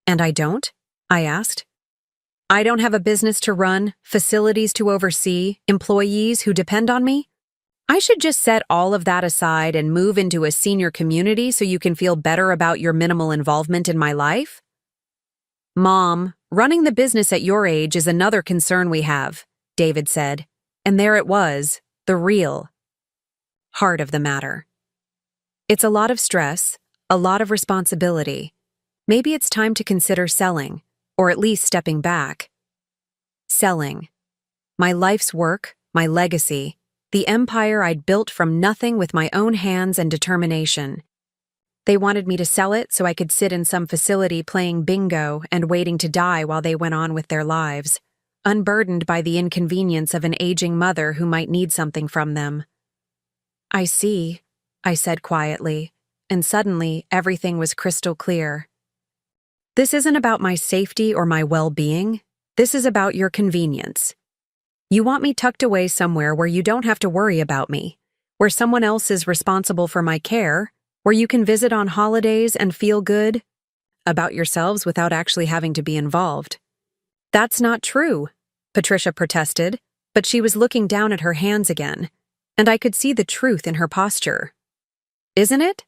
And I don't? I asked. I don't have a business to run, facilities to oversee, employees who depend on me? I should just set all of that aside and move into a senior community so you can feel better about your minimal involvement in my life? Mom, running the business at your age is another concern we have, David said, And there it was, the real heart of the matter. It's a lot of stress, a lot of responsibility. Maybe it's time to consider selling, or at least stepping back. Selling. My life's work, my legacy, the empire I'd built from nothing with my own hands and determination. They wanted me to sell it so I could sit in some facility playing bingo and waiting to die while they went on with their lives, unburdened by the inconvenience of an aging mother who might need something from them. I see, I said quietly, and suddenly everything was crystal clear. This isn't about my safety or my well-being. This is about your convenience. You want me tucked away somewhere where you don't have to worry about me, where someone else is responsible for my care, where you can visit on holidays and feel good about yourselves without actually having to be involved. That's not true, Patricia protested, but she was looking down at her hands again, and I could see the truth in her posture. Isn't it?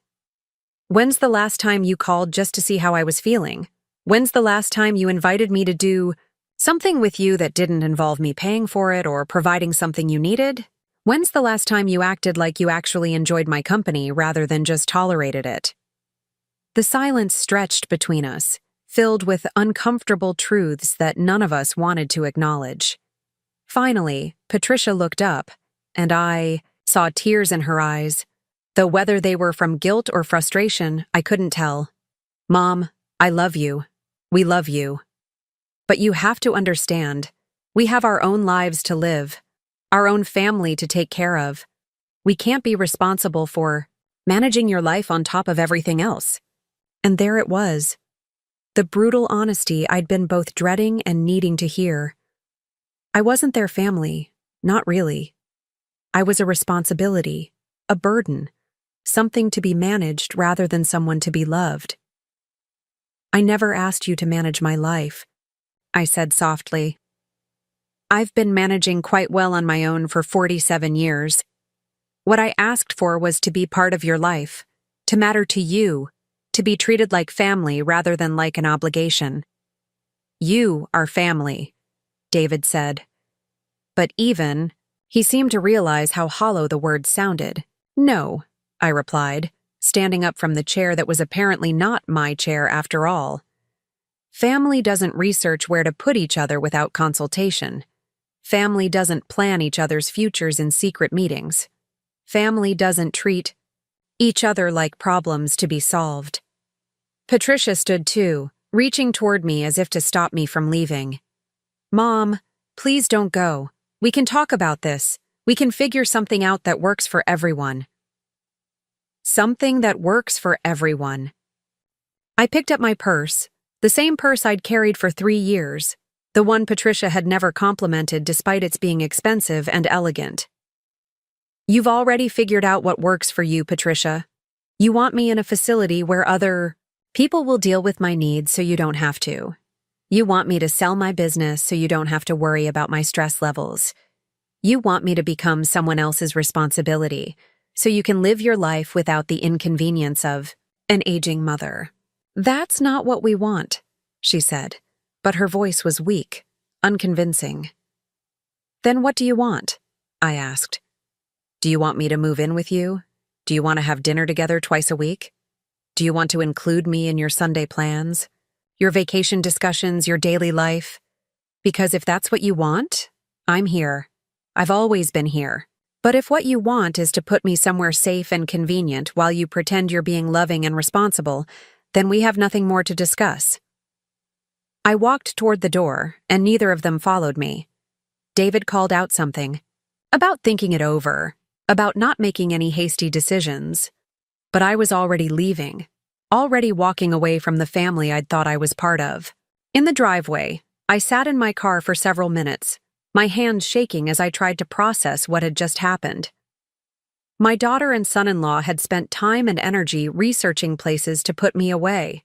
When's the last time you called just to see how I was feeling? When's the last time you invited me to do something with you that didn't involve me paying for it or providing something you needed? When's the last time you acted like you actually enjoyed my company rather than just tolerated it? The silence stretched between us, filled with uncomfortable truths that none of us wanted to acknowledge. Finally, Patricia looked up, and I saw tears in her eyes, though whether they were from guilt or frustration, I couldn't tell. Mom, I love you. We love you. But you have to understand, we have our own lives to live, our own family to take care of. We can't be responsible for managing your life on top of everything else. And there it was. The brutal honesty I'd been both dreading and needing to hear. I wasn't their family, not really. I was a responsibility, a burden, something to be managed rather than someone to be loved. I never asked you to manage my life, I said softly. I've been managing quite well on my own for 47 years. What I asked for was to be part of your life, to matter to you, to be treated like family rather than like an obligation. You are family, David said. But even, he seemed to realize how hollow the words sounded. No, I replied, standing up from the chair that was apparently not my chair after all. Family doesn't research where to put each other without consultation. Family doesn't plan each other's futures in secret meetings. Family doesn't treat each other like problems to be solved. Patricia stood too, reaching toward me as if to stop me from leaving. Mom, please don't go. We can talk about this. We can figure something out that works for everyone. Something that works for everyone. I picked up my purse, the same purse I'd carried for 3 years, the one Patricia had never complimented despite its being expensive and elegant. You've already figured out what works for you, Patricia. You want me in a facility where other people will deal with my needs so you don't have to. You want me to sell my business so you don't have to worry about my stress levels. You want me to become someone else's responsibility so you can live your life without the inconvenience of an aging mother. That's not what we want, she said, but her voice was weak, unconvincing. Then what do you want? I asked. Do you want me to move in with you? Do you want to have dinner together twice a week? Do you want to include me in your Sunday plans, your vacation discussions, your daily life? Because if that's what you want, I'm here. I've always been here. But if what you want is to put me somewhere safe and convenient while you pretend you're being loving and responsible, then we have nothing more to discuss. I walked toward the door, and neither of them followed me. David called out something about thinking it over, about not making any hasty decisions. But I was already leaving, already walking away from the family I'd thought I was part of. In the driveway, I sat in my car for several minutes, my hands shaking as I tried to process what had just happened. My daughter and son-in-law had spent time and energy researching places to put me away.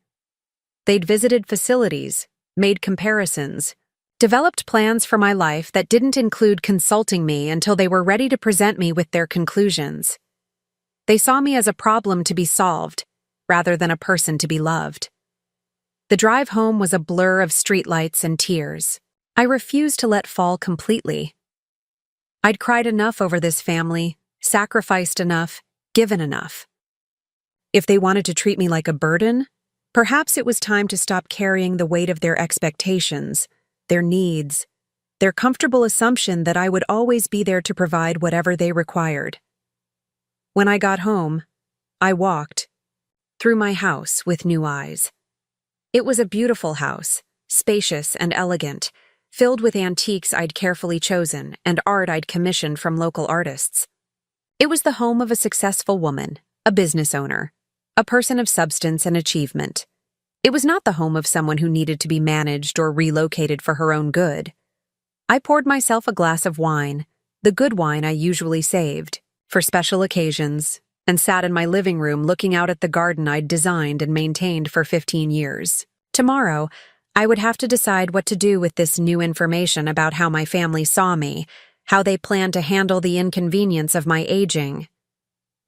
They'd visited facilities, made comparisons, developed plans for my life that didn't include consulting me until they were ready to present me with their conclusions. They saw me as a problem to be solved, rather than a person to be loved. The drive home was a blur of streetlights and tears. I refused to let fall completely. I'd cried enough over this family, sacrificed enough, given enough. If they wanted to treat me like a burden, perhaps it was time to stop carrying the weight of their expectations, their needs, their comfortable assumption that I would always be there to provide whatever they required. When I got home, I walked through my house with new eyes. It was a beautiful house, spacious and elegant, filled with antiques I'd carefully chosen and art I'd commissioned from local artists. It was the home of a successful woman, a business owner, a person of substance and achievement. It was not the home of someone who needed to be managed or relocated for her own good. I poured myself a glass of wine, the good wine I usually saved, for special occasions, and sat in my living room looking out at the garden I'd designed and maintained for 15 years. Tomorrow, I would have to decide what to do with this new information about how my family saw me, how they planned to handle the inconvenience of my aging.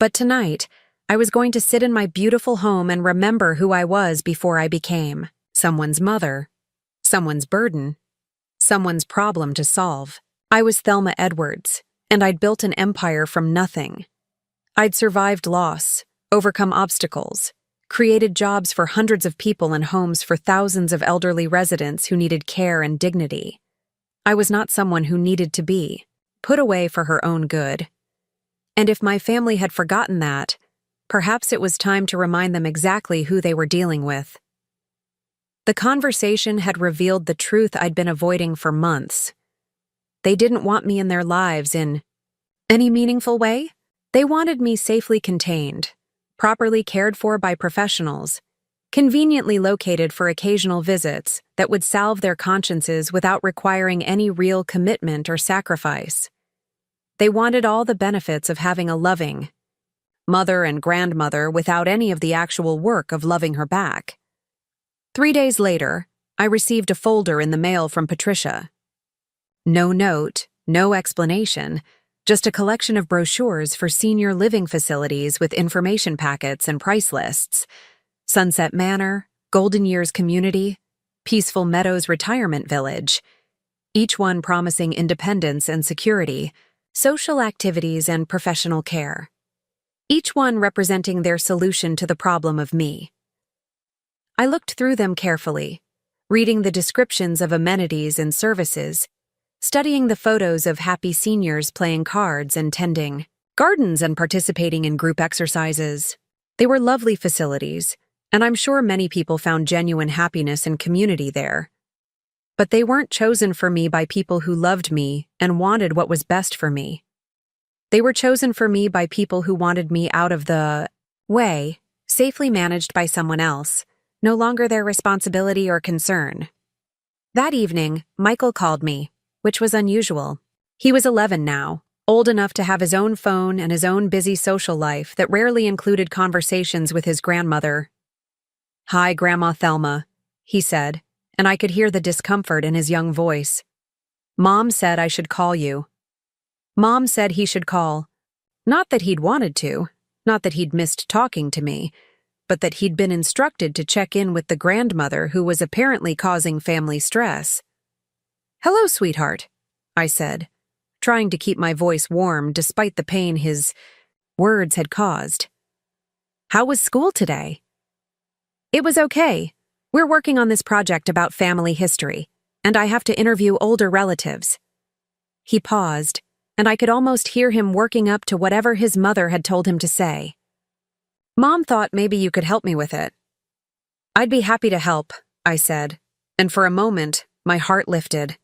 But tonight, I was going to sit in my beautiful home and remember who I was before I became someone's mother, someone's burden, someone's problem to solve. I was Thelma Edwards, and I'd built an empire from nothing. I'd survived loss, overcome obstacles, created jobs for hundreds of people and homes for thousands of elderly residents who needed care and dignity. I was not someone who needed to be put away for her own good. And if my family had forgotten that, perhaps it was time to remind them exactly who they were dealing with. The conversation had revealed the truth I'd been avoiding for months. They didn't want me in their lives in any meaningful way. They wanted me safely contained, properly cared for by professionals, conveniently located for occasional visits that would salve their consciences without requiring any real commitment or sacrifice. They wanted all the benefits of having a loving mother and grandmother without any of the actual work of loving her back. 3 days later, I received a folder in the mail from Patricia. No note, no explanation, just a collection of brochures for senior living facilities with information packets and price lists. Sunset Manor, Golden Years Community, Peaceful Meadows Retirement Village, each one promising independence and security, social activities and professional care. Each one representing their solution to the problem of me. I looked through them carefully, reading the descriptions of amenities and services, studying the photos of happy seniors playing cards and tending gardens and participating in group exercises. They were lovely facilities, and I'm sure many people found genuine happiness and community there. But they weren't chosen for me by people who loved me and wanted what was best for me. They were chosen for me by people who wanted me out of the way, safely managed by someone else, no longer their responsibility or concern. That evening, Michael called me, which was unusual. He was 11 now, old enough to have his own phone and his own busy social life that rarely included conversations with his grandmother. "Hi, Grandma Thelma," he said, and I could hear the discomfort in his young voice. "Mom said I should call you." Mom said he should call. Not that he'd wanted to, not that he'd missed talking to me, but that he'd been instructed to check in with the grandmother who was apparently causing family stress. "Hello, sweetheart," I said, trying to keep my voice warm despite the pain his words had caused. "How was school today?" "It was okay. We're working on this project about family history, and I have to interview older relatives." He paused, and I could almost hear him working up to whatever his mother had told him to say. "Mom thought maybe you could help me with it." "I'd be happy to help," I said, and for a moment, my heart lifted.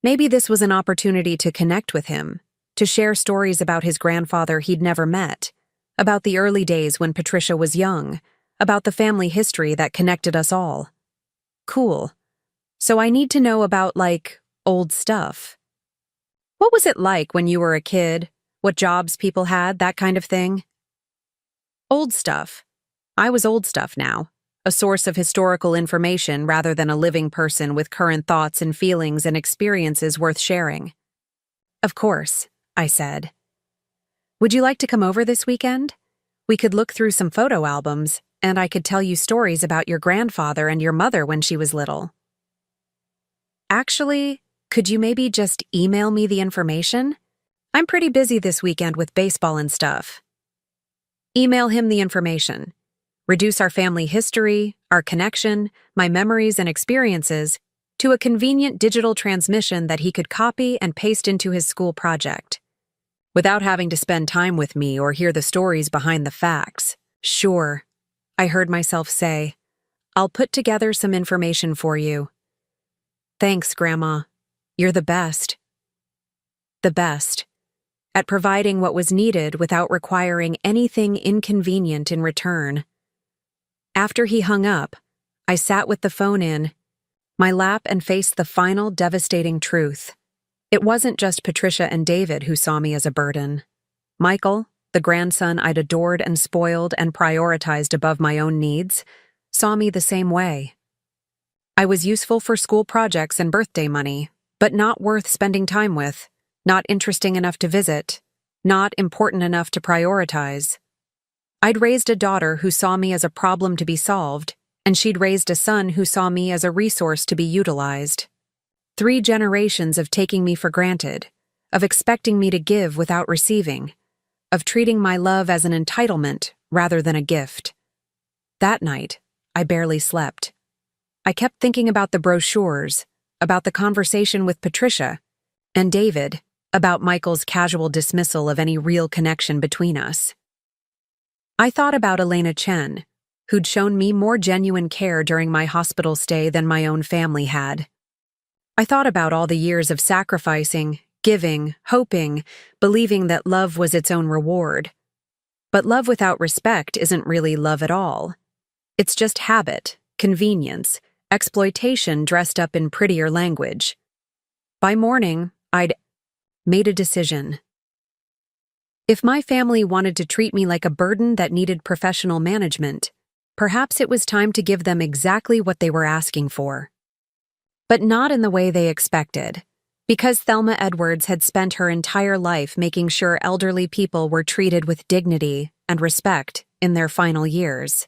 Maybe this was an opportunity to connect with him, to share stories about his grandfather he'd never met, about the early days when Patricia was young, about the family history that connected us all. Cool. So I need to know about, old stuff. What was it like when you were a kid? What jobs people had, that kind of thing? Old stuff. I was old stuff now, a source of historical information rather than a living person with current thoughts and feelings and experiences worth sharing. "Of course," I said. "Would you like to come over this weekend? We could look through some photo albums, and I could tell you stories about your grandfather and your mother when she was little." "Actually, could you maybe just email me the information? I'm pretty busy this weekend with baseball and stuff. Email him the information. Reduce our family history, our connection, my memories and experiences to a convenient digital transmission that he could copy and paste into his school project. Without having to spend time with me or hear the stories behind the facts. Sure, I heard myself say. I'll put together some information for you. Thanks, Grandma. You're the best. The best. At providing what was needed without requiring anything inconvenient in return. After he hung up, I sat with the phone in my lap and faced the final devastating truth. It wasn't just Patricia and David who saw me as a burden. Michael, the grandson I'd adored and spoiled and prioritized above my own needs, saw me the same way. I was useful for school projects and birthday money, but not worth spending time with, not interesting enough to visit, not important enough to prioritize. I'd raised a daughter who saw me as a problem to be solved, and she'd raised a son who saw me as a resource to be utilized. 3 generations of taking me for granted, of expecting me to give without receiving, of treating my love as an entitlement rather than a gift. That night, I barely slept. I kept thinking about the brochures, about the conversation with Patricia, and David, about Michael's casual dismissal of any real connection between us. I thought about Elena Chen, who'd shown me more genuine care during my hospital stay than my own family had. I thought about all the years of sacrificing, giving, hoping, believing that love was its own reward. But love without respect isn't really love at all. It's just habit, convenience, exploitation dressed up in prettier language. By morning, I'd made a decision. If my family wanted to treat me like a burden that needed professional management, perhaps it was time to give them exactly what they were asking for. But not in the way they expected, because Thelma Edwards had spent her entire life making sure elderly people were treated with dignity and respect in their final years.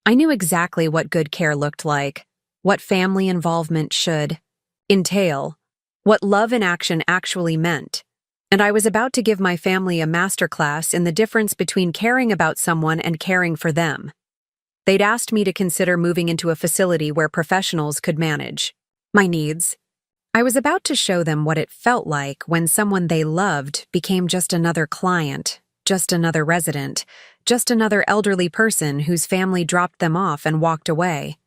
I knew exactly what good care looked like, what family involvement should entail, what love in action actually meant, and I was about to give my family a masterclass in the difference between caring about someone and caring for them. They'd asked me to consider moving into a facility where professionals could manage my needs. I was about to show them what it felt like when someone they loved became just another client, just another resident, just another elderly person whose family dropped them off and walked away.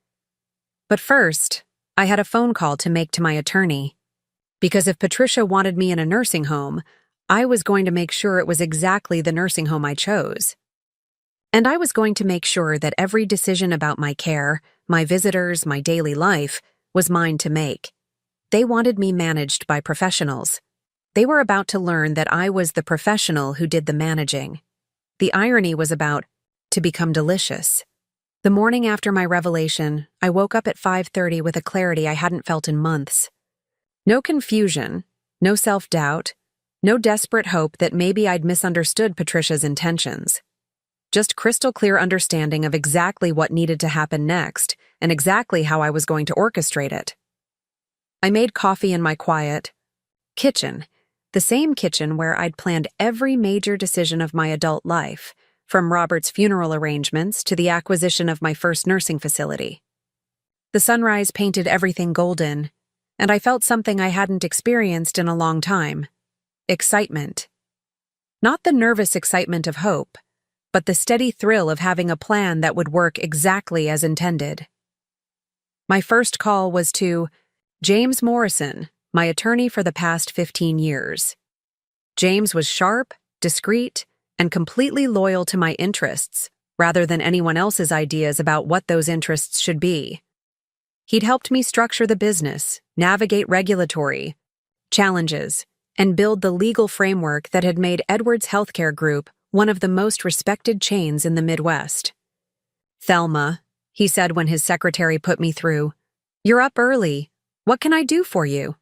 But first, I had a phone call to make to my attorney. Because if Patricia wanted me in a nursing home, I was going to make sure it was exactly the nursing home I chose. And I was going to make sure that every decision about my care, my visitors, my daily life, was mine to make. They wanted me managed by professionals. They were about to learn that I was the professional who did the managing. The irony was about to become delicious. The morning after my revelation, I woke up at 5:30 with a clarity I hadn't felt in months. No confusion, no self-doubt, no desperate hope that maybe I'd misunderstood Patricia's intentions. Just crystal clear understanding of exactly what needed to happen next and exactly how I was going to orchestrate it. I made coffee in my quiet kitchen, the same kitchen where I'd planned every major decision of my adult life, from Robert's funeral arrangements to the acquisition of my first nursing facility. The sunrise painted everything golden, and I felt something I hadn't experienced in a long time. Excitement. Not the nervous excitement of hope, but the steady thrill of having a plan that would work exactly as intended. My first call was to James Morrison, my attorney for the past 15 years. James was sharp, discreet, and completely loyal to my interests, rather than anyone else's ideas about what those interests should be. He'd helped me structure the business, navigate regulatory challenges, and build the legal framework that had made Edwards Healthcare Group one of the most respected chains in the Midwest. "Thelma," he said when his secretary put me through, "you're up early. What can I do for you?"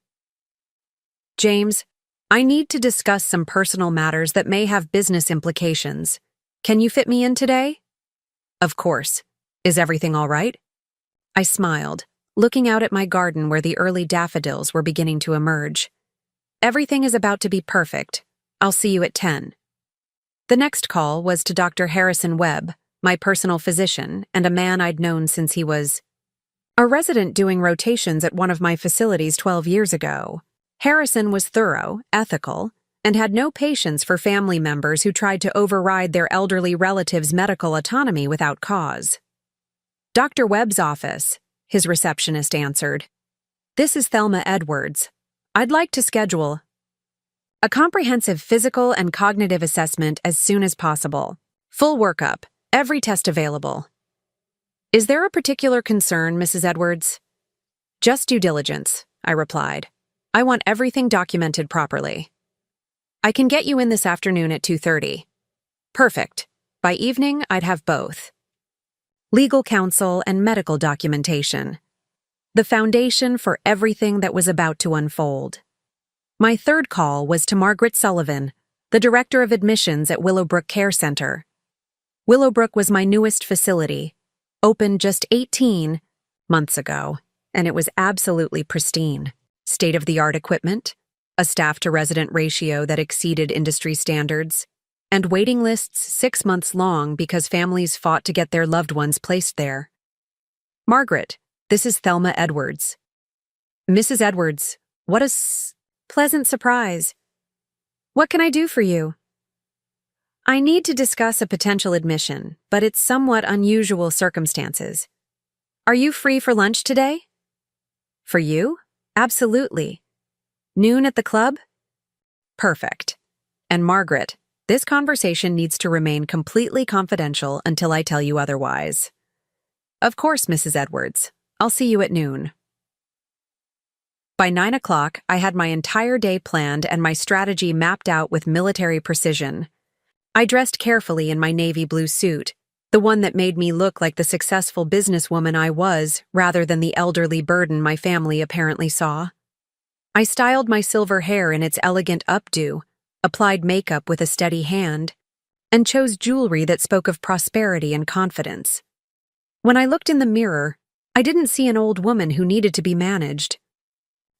"James, I need to discuss some personal matters that may have business implications. Can you fit me in today?" "Of course. Is everything all right?" I smiled, looking out at my garden where the early daffodils were beginning to emerge. Everything is about to be perfect. I'll see you at 10. The next call was to Dr. Harrison Webb, my personal physician, and a man I'd known since he was a resident doing rotations at one of my facilities 12 years ago. Harrison was thorough, ethical, and had no patience for family members who tried to override their elderly relatives' medical autonomy without cause. Dr. Webb's office, his receptionist answered. This is Thelma Edwards. I'd like to schedule a comprehensive physical and cognitive assessment as soon as possible. Full workup, every test available. Is there a particular concern, Mrs. Edwards? Just due diligence, I replied. I want everything documented properly. I can get you in this afternoon at 2:30. Perfect. By evening, I'd have both. Legal counsel and medical documentation. The foundation for everything that was about to unfold. My third call was to Margaret Sullivan, the director of admissions at Willowbrook Care Center. Willowbrook was my newest facility, opened just 18 months ago, and it was absolutely pristine. State-of-the-art equipment, a staff-to-resident ratio that exceeded industry standards, and waiting lists 6 months long because families fought to get their loved ones placed there. Margaret, this is Thelma Edwards. Mrs. Edwards, what a pleasant surprise. What can I do for you? I need to discuss a potential admission, but it's somewhat unusual circumstances. Are you free for lunch today? For you? Absolutely. Noon at the club? Perfect. And Margaret, this conversation needs to remain completely confidential until I tell you otherwise. Of course, Mrs. Edwards. I'll see you at noon. By 9 o'clock, I had my entire day planned and my strategy mapped out with military precision. I dressed carefully in my navy blue suit, the one that made me look like the successful businesswoman I was rather than the elderly burden my family apparently saw. I styled my silver hair in its elegant updo, applied makeup with a steady hand, and chose jewelry that spoke of prosperity and confidence. When I looked in the mirror, I didn't see an old woman who needed to be managed.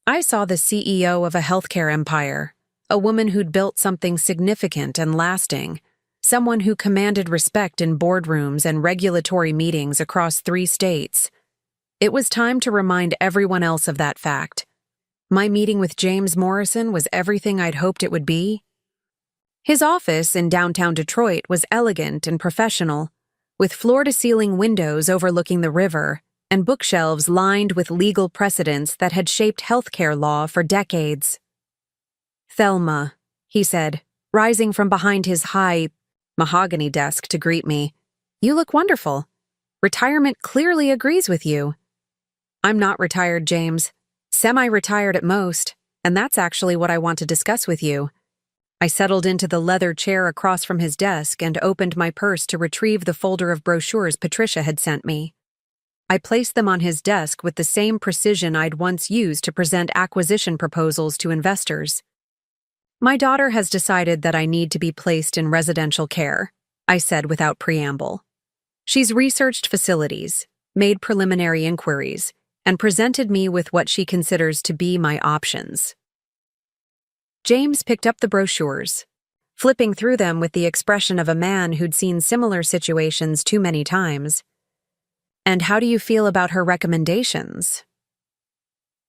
I saw the CEO of a healthcare empire, a woman who'd built something significant and lasting, someone who commanded respect in boardrooms and regulatory meetings across 3 states. It was time to remind everyone else of that fact. My meeting with James Morrison was everything I'd hoped it would be. His office in downtown Detroit was elegant and professional, with floor-to-ceiling windows overlooking the river and bookshelves lined with legal precedents that had shaped healthcare law for decades. Thelma, he said, rising from behind his high mahogany desk to greet me. You look wonderful. Retirement clearly agrees with you. I'm not retired, James. Semi-retired at most, and that's actually what I want to discuss with you. I settled into the leather chair across from his desk and opened my purse to retrieve the folder of brochures Patricia had sent me. I placed them on his desk with the same precision I'd once used to present acquisition proposals to investors. My daughter has decided that I need to be placed in residential care, I said without preamble. She's researched facilities, made preliminary inquiries, and presented me with what she considers to be my options. James picked up the brochures, flipping through them with the expression of a man who'd seen similar situations too many times. And how do you feel about her recommendations?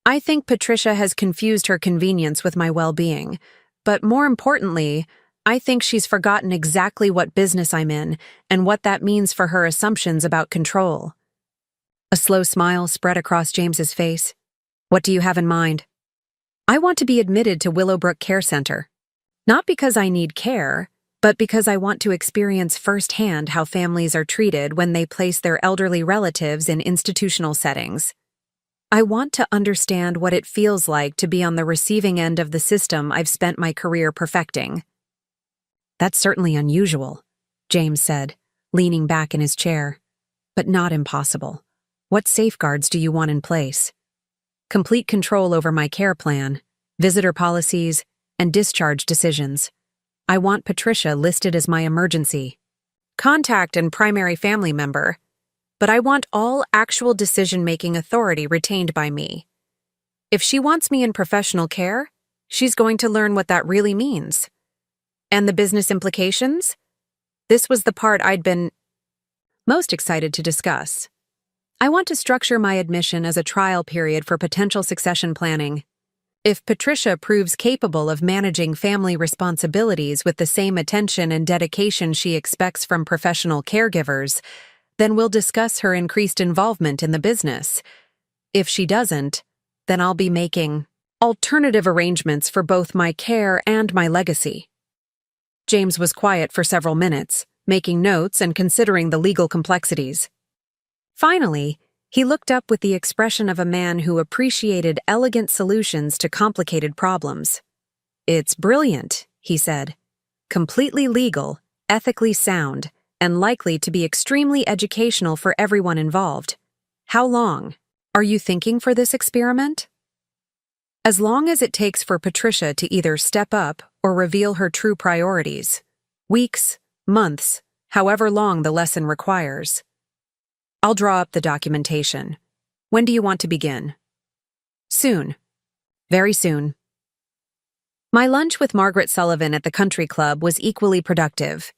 I think Patricia has confused her convenience with my well-being, but more importantly, I think she's forgotten exactly what business I'm in and what that means for her assumptions about control. A slow smile spread across James's face. What do you have in mind? I want to be admitted to Willowbrook Care Center. Not because I need care, but because I want to experience firsthand how families are treated when they place their elderly relatives in institutional settings. I want to understand what it feels like to be on the receiving end of the system I've spent my career perfecting. That's certainly unusual, James said, leaning back in his chair, but not impossible. What safeguards do you want in place? Complete control over my care plan, visitor policies, and discharge decisions. I want Patricia listed as my emergency contact and primary family member, but I want all actual decision-making authority retained by me. If she wants me in professional care, She's going to learn what that really means. And the business implications? This was the part I'd been most excited to discuss. I want to structure my admission as a trial period for potential succession planning. If Patricia proves capable of managing family responsibilities with the same attention and dedication she expects from professional caregivers, then we'll discuss her increased involvement in the business. If she doesn't, then I'll be making alternative arrangements for both my care and my legacy. James was quiet for several minutes, making notes and considering the legal complexities. Finally, he looked up with the expression of a man who appreciated elegant solutions to complicated problems. "It's brilliant," he said. "Completely legal, ethically sound, and likely to be extremely educational for everyone involved. How long are you thinking for this experiment?" "As long as it takes for Patricia to either step up or reveal her true priorities. Weeks, months, however long the lesson requires. I'll draw up the documentation. When do you want to begin?" "Soon. Very soon." My lunch with Margaret Sullivan at the country club was equally productive.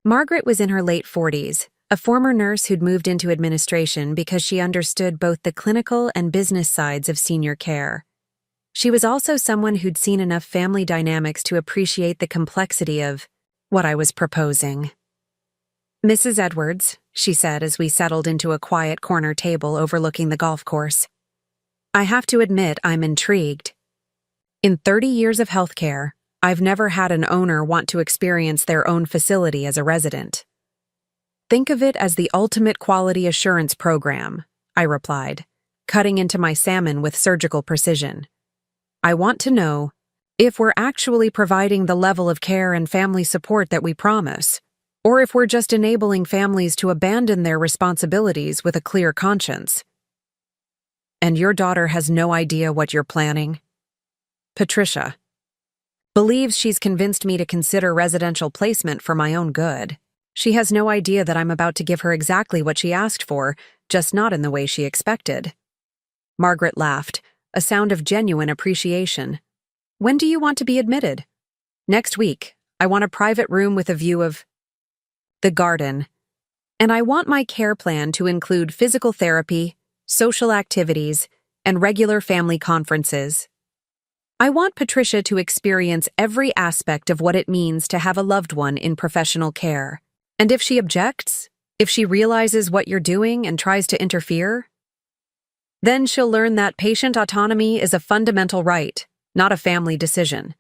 Margaret was in her late 40s, a former nurse who'd moved into administration because she understood both the clinical and business sides of senior care. She was also someone who'd seen enough family dynamics to appreciate the complexity of what I was proposing. "Mrs. Edwards," she said as we settled into a quiet corner table overlooking the golf course, "I have to admit I'm intrigued. In 30 years of healthcare, I've never had an owner want to experience their own facility as a resident." "Think of it as the ultimate quality assurance program," I replied, cutting into my salmon with surgical precision. "I want to know if we're actually providing the level of care and family support that we promise, or if we're just enabling families to abandon their responsibilities with a clear conscience." "And your daughter has no idea what you're planning?" "Patricia believes she's convinced me to consider residential placement for my own good. She has no idea that I'm about to give her exactly what she asked for, just not in the way she expected." Margaret laughed, a sound of genuine appreciation. "When do you want to be admitted?" "Next week. I want a private room with a view of the garden. And I want my care plan to include physical therapy, social activities, and regular family conferences. I want Patricia to experience every aspect of what it means to have a loved one in professional care. And if she objects, if she realizes what you're doing and tries to interfere, then she'll learn that patient autonomy is a fundamental right, not a family decision.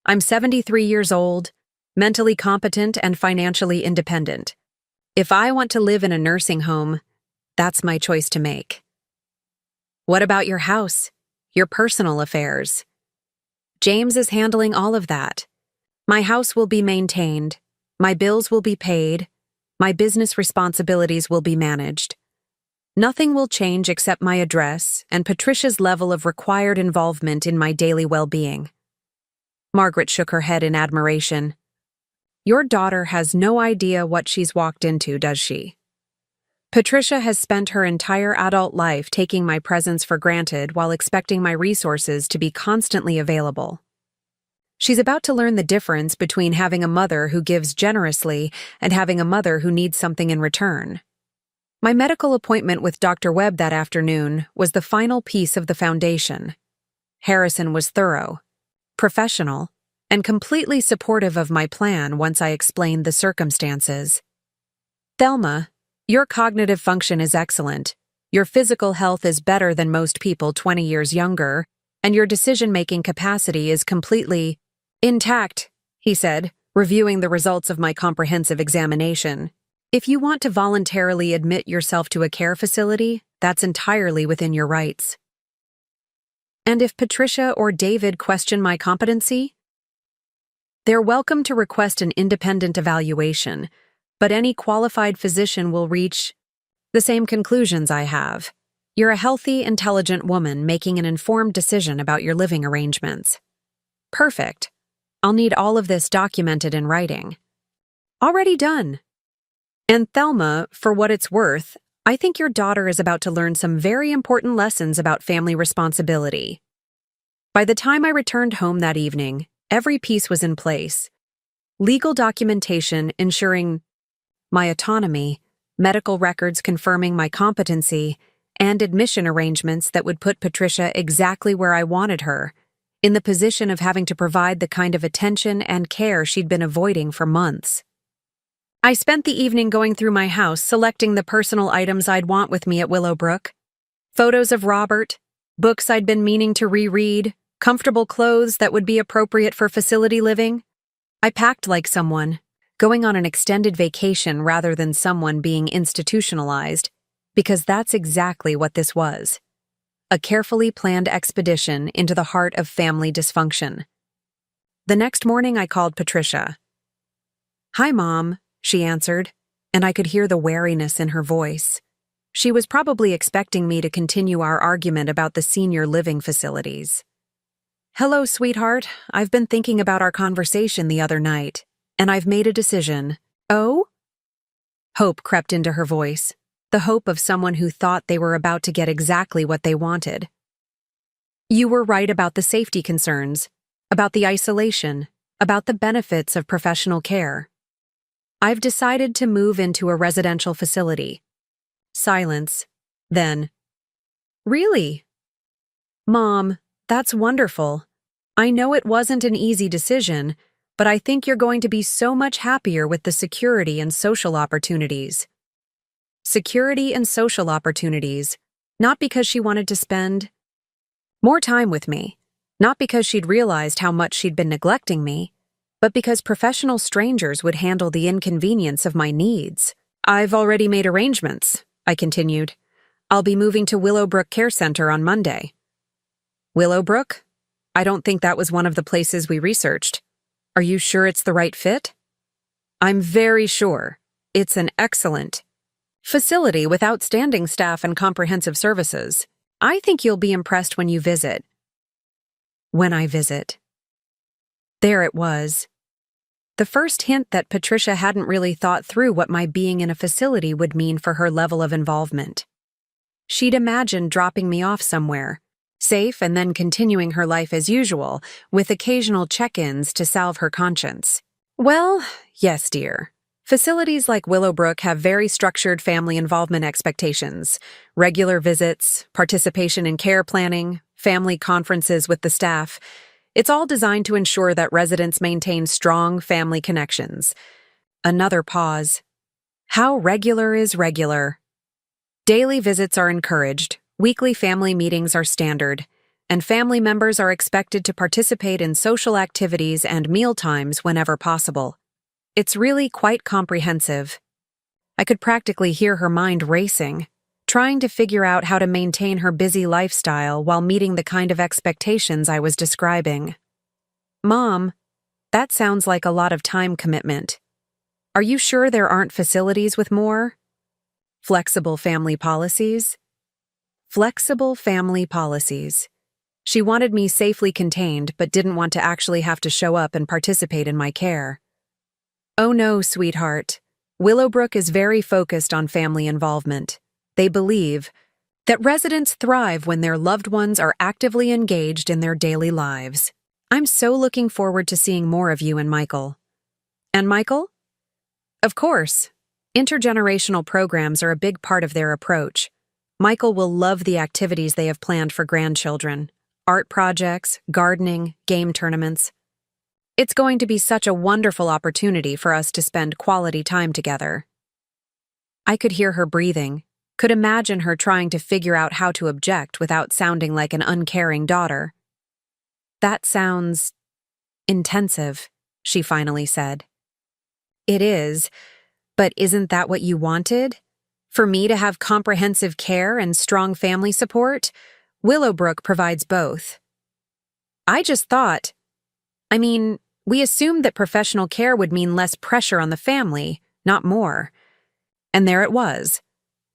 I'm 73 years old, mentally competent and financially independent. If I want to live in a nursing home, that's my choice to make." "What about your house, your personal affairs?" "James is handling all of that. My house will be maintained, my bills will be paid, my business responsibilities will be managed. Nothing will change except my address and Patricia's level of required involvement in my daily well-being." Margaret shook her head in admiration. "Your daughter has no idea what she's walked into, does she? Patricia has spent her entire adult life taking my presence for granted while expecting my resources to be constantly available. She's about to learn the difference between having a mother who gives generously and having a mother who needs something in return." My medical appointment with Dr. Webb that afternoon was the final piece of the foundation. Harrison was thorough, professional, and completely supportive of my plan once I explained the circumstances. "Thelma, your cognitive function is excellent, your physical health is better than most people 20 years younger, and your decision-making capacity is completely intact," he said, reviewing the results of my comprehensive examination. "If you want to voluntarily admit yourself to a care facility, that's entirely within your rights. And if Patricia or David question my competency, they're welcome to request an independent evaluation, but any qualified physician will reach the same conclusions I have. You're a healthy, intelligent woman making an informed decision about your living arrangements." "Perfect. I'll need all of this documented in writing." "Already done. And Thelma, for what it's worth, I think your daughter is about to learn some very important lessons about family responsibility. By the time I returned home that evening, every piece was in place. Legal documentation ensuring my autonomy, medical records confirming my competency, and admission arrangements that would put Patricia exactly where I wanted her, in the position of having to provide the kind of attention and care she'd been avoiding for months. I spent the evening going through my house, selecting the personal items I'd want with me at Willowbrook. Photos of Robert, books I'd been meaning to reread, comfortable clothes that would be appropriate for facility living. I packed like someone, going on an extended vacation rather than someone being institutionalized, because that's exactly what this was. A carefully planned expedition into the heart of family dysfunction. The next morning I called Patricia. "Hi, Mom," she answered, and I could hear the wariness in her voice. She was probably expecting me to continue our argument about the senior living facilities. "Hello, sweetheart. I've been thinking about our conversation the other night, and I've made a decision." "Oh?" Hope crept into her voice, the hope of someone who thought they were about to get exactly what they wanted. "You were right about the safety concerns, about the isolation, about the benefits of professional care. I've decided to move into a residential facility." Silence. Then, "Really? Mom, that's wonderful. I know it wasn't an easy decision, but I think you're going to be so much happier with the security and social opportunities." Security and social opportunities, not because she wanted to spend more time with me, not because she'd realized how much she'd been neglecting me, but because professional strangers would handle the inconvenience of my needs. "I've already made arrangements," I continued. "I'll be moving to Willowbrook Care Center on Monday." "Willowbrook? I don't think that was one of the places we researched. Are you sure it's the right fit?" "I'm very sure. It's an excellent facility with outstanding staff and comprehensive services. I think you'll be impressed when you visit." When I visit. There it was. The first hint that Patricia hadn't really thought through what my being in a facility would mean for her level of involvement. She'd imagined dropping me off somewhere, safe, and then continuing her life as usual, with occasional check-ins to salve her conscience. Well, yes, dear. Facilities like Willowbrook have very structured family involvement expectations, regular visits, participation in care planning, family conferences with the staff. It's all designed to ensure that residents maintain strong family connections. Another pause. How regular is regular? Daily visits are encouraged, weekly family meetings are standard, and family members are expected to participate in social activities and mealtimes whenever possible. It's really quite comprehensive. I could practically hear her mind racing, trying to figure out how to maintain her busy lifestyle while meeting the kind of expectations I was describing. "Mom, that sounds like a lot of time commitment. Are you sure there aren't facilities with more flexible family policies?" Flexible family policies. She wanted me safely contained but didn't want to actually have to show up and participate in my care. "Oh no, sweetheart. Willowbrook is very focused on family involvement. They believe that residents thrive when their loved ones are actively engaged in their daily lives. I'm so looking forward to seeing more of you and Michael." "And Michael?" "Of course. Intergenerational programs are a big part of their approach. Michael will love the activities they have planned for grandchildren. Art projects, gardening, game tournaments. It's going to be such a wonderful opportunity for us to spend quality time together." I could hear her breathing, could imagine her trying to figure out how to object without sounding like an uncaring daughter. "That sounds intensive," she finally said. "It is, but isn't that what you wanted? For me to have comprehensive care and strong family support? Willowbrook provides both." "I just thought, we assumed that professional care would mean less pressure on the family, not more." And there it was,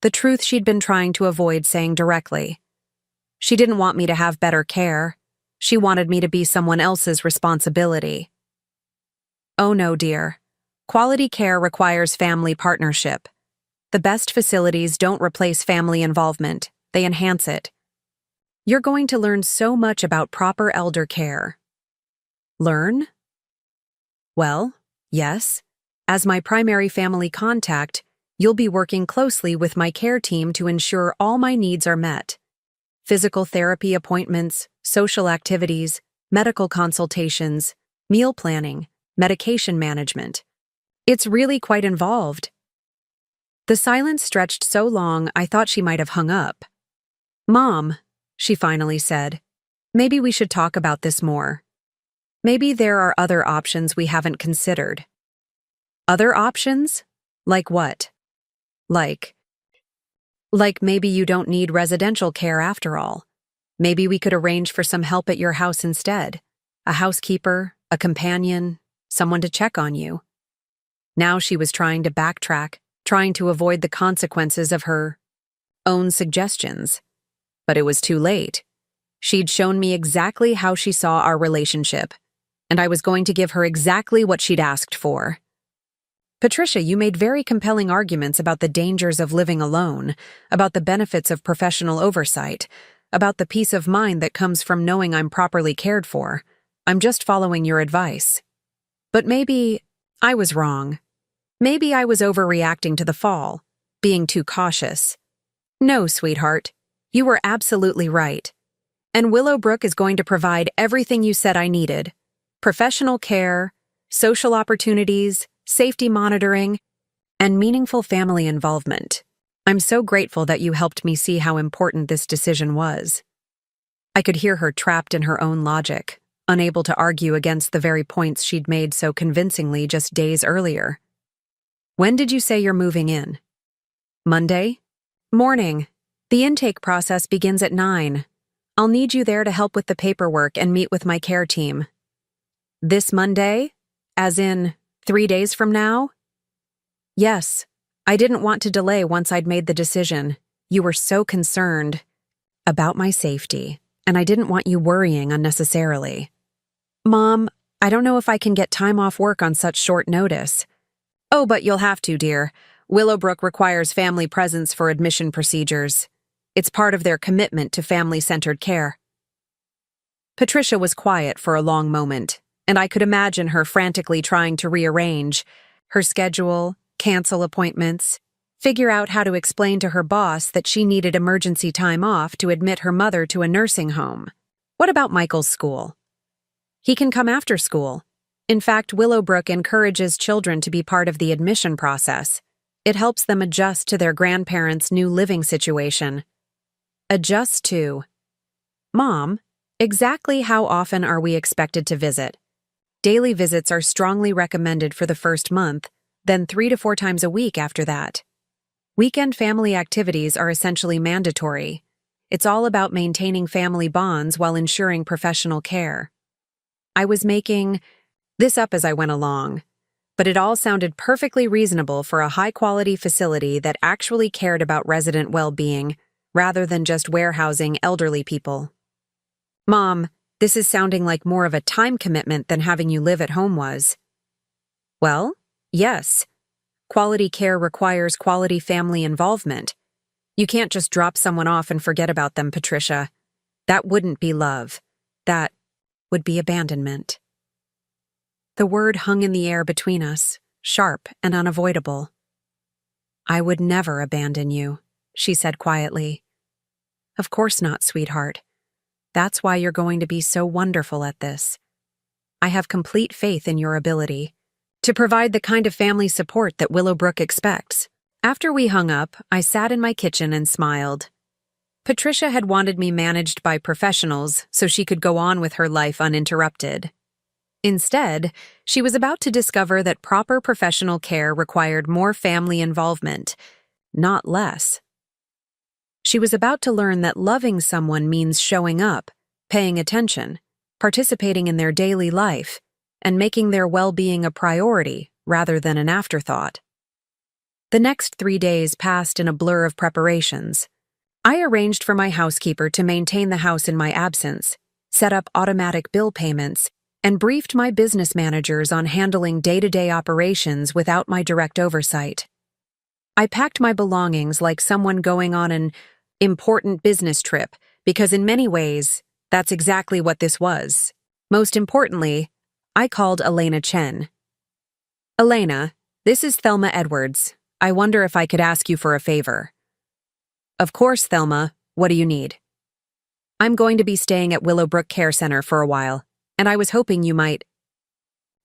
the truth she'd been trying to avoid saying directly. She didn't want me to have better care. She wanted me to be someone else's responsibility. "Oh no, dear. Quality care requires family partnership. The best facilities don't replace family involvement, they enhance it. You're going to learn so much about proper elder care. Learn? Well, yes. As my primary family contact, you'll be working closely with my care team to ensure all my needs are met. Physical therapy appointments, social activities, medical consultations, meal planning, medication management. It's really quite involved. The silence stretched so long I thought she might have hung up. Mom, she finally said, maybe we should talk about this more. Maybe there are other options we haven't considered. Other options? Like what? Like maybe you don't need residential care after all. Maybe we could arrange for some help at your house instead. A housekeeper, a companion, someone to check on you. Now she was trying to backtrack, trying to avoid the consequences of her own suggestions. But it was too late. She'd shown me exactly how she saw our relationship, and I was going to give her exactly what she'd asked for. Patricia, you made very compelling arguments about the dangers of living alone, about the benefits of professional oversight, about the peace of mind that comes from knowing I'm properly cared for. I'm just following your advice. But maybe I was wrong. Maybe I was overreacting to the fall, being too cautious. No, sweetheart, you were absolutely right. And Willowbrook is going to provide everything you said I needed. Professional care, social opportunities, safety monitoring, and meaningful family involvement. I'm so grateful that you helped me see how important this decision was. I could hear her trapped in her own logic, unable to argue against the very points she'd made so convincingly just days earlier. When did you say you're moving in? Monday? Morning. The intake process begins at 9. I'll need you there to help with the paperwork and meet with my care team. This Monday? As in 3 days from now? Yes. I didn't want to delay once I'd made the decision. You were so concerned about my safety, and I didn't want you worrying unnecessarily. Mom, I don't know if I can get time off work on such short notice. Oh, but you'll have to, dear. Willowbrook requires family presence for admission procedures. It's part of their commitment to family-centered care. Patricia was quiet for a long moment, and I could imagine her frantically trying to rearrange her schedule, cancel appointments, figure out how to explain to her boss that she needed emergency time off to admit her mother to a nursing home. What about Michael's school? He can come after school. In fact, Willowbrook encourages children to be part of the admission process. It helps them adjust to their grandparents' new living situation. Adjust to. Mom, exactly how often are we expected to visit? Daily visits are strongly recommended for the first month, then 3 to 4 times a week after that. Weekend family activities are essentially mandatory. It's all about maintaining family bonds while ensuring professional care. I was making this up as I went along, but it all sounded perfectly reasonable for a high-quality facility that actually cared about resident well-being, rather than just warehousing elderly people. Mom, this is sounding like more of a time commitment than having you live at home was. Well, yes. Quality care requires quality family involvement. You can't just drop someone off and forget about them, Patricia. That wouldn't be love. That would be abandonment. The word hung in the air between us, sharp and unavoidable. I would never abandon you, she said quietly. Of course not, sweetheart. That's why you're going to be so wonderful at this. I have complete faith in your ability to provide the kind of family support that Willowbrook expects. After we hung up, I sat in my kitchen and smiled. Patricia had wanted me managed by professionals so she could go on with her life uninterrupted. Instead, she was about to discover that proper professional care required more family involvement, not less. She was about to learn that loving someone means showing up, paying attention, participating in their daily life, and making their well-being a priority rather than an afterthought. The next 3 days passed in a blur of preparations. I arranged for my housekeeper to maintain the house in my absence, set up automatic bill payments, and briefed my business managers on handling day-to-day operations without my direct oversight. I packed my belongings like someone going on an important business trip, because in many ways, that's exactly what this was. Most importantly, I called Elena Chen. Elena, this is Thelma Edwards. I wonder if I could ask you for a favor. Of course, Thelma. What do you need? I'm going to be staying at Willowbrook Care Center for a while, and I was hoping you might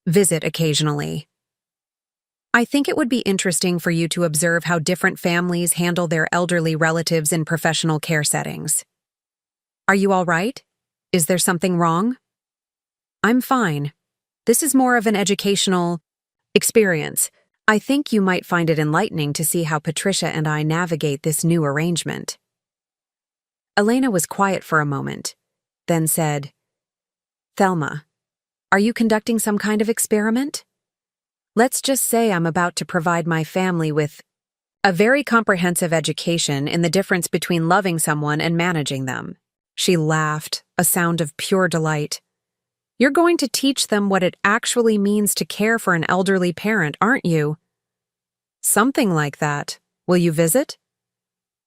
visit occasionally. I think it would be interesting for you to observe how different families handle their elderly relatives in professional care settings. Are you all right? Is there something wrong? I'm fine. This is more of an educational experience. I think you might find it enlightening to see how Patricia and I navigate this new arrangement. Elena was quiet for a moment, then said, Thelma, are you conducting some kind of experiment? Let's just say I'm about to provide my family with a very comprehensive education in the difference between loving someone and managing them. She laughed, a sound of pure delight. You're going to teach them what it actually means to care for an elderly parent, aren't you? Something like that. Will you visit?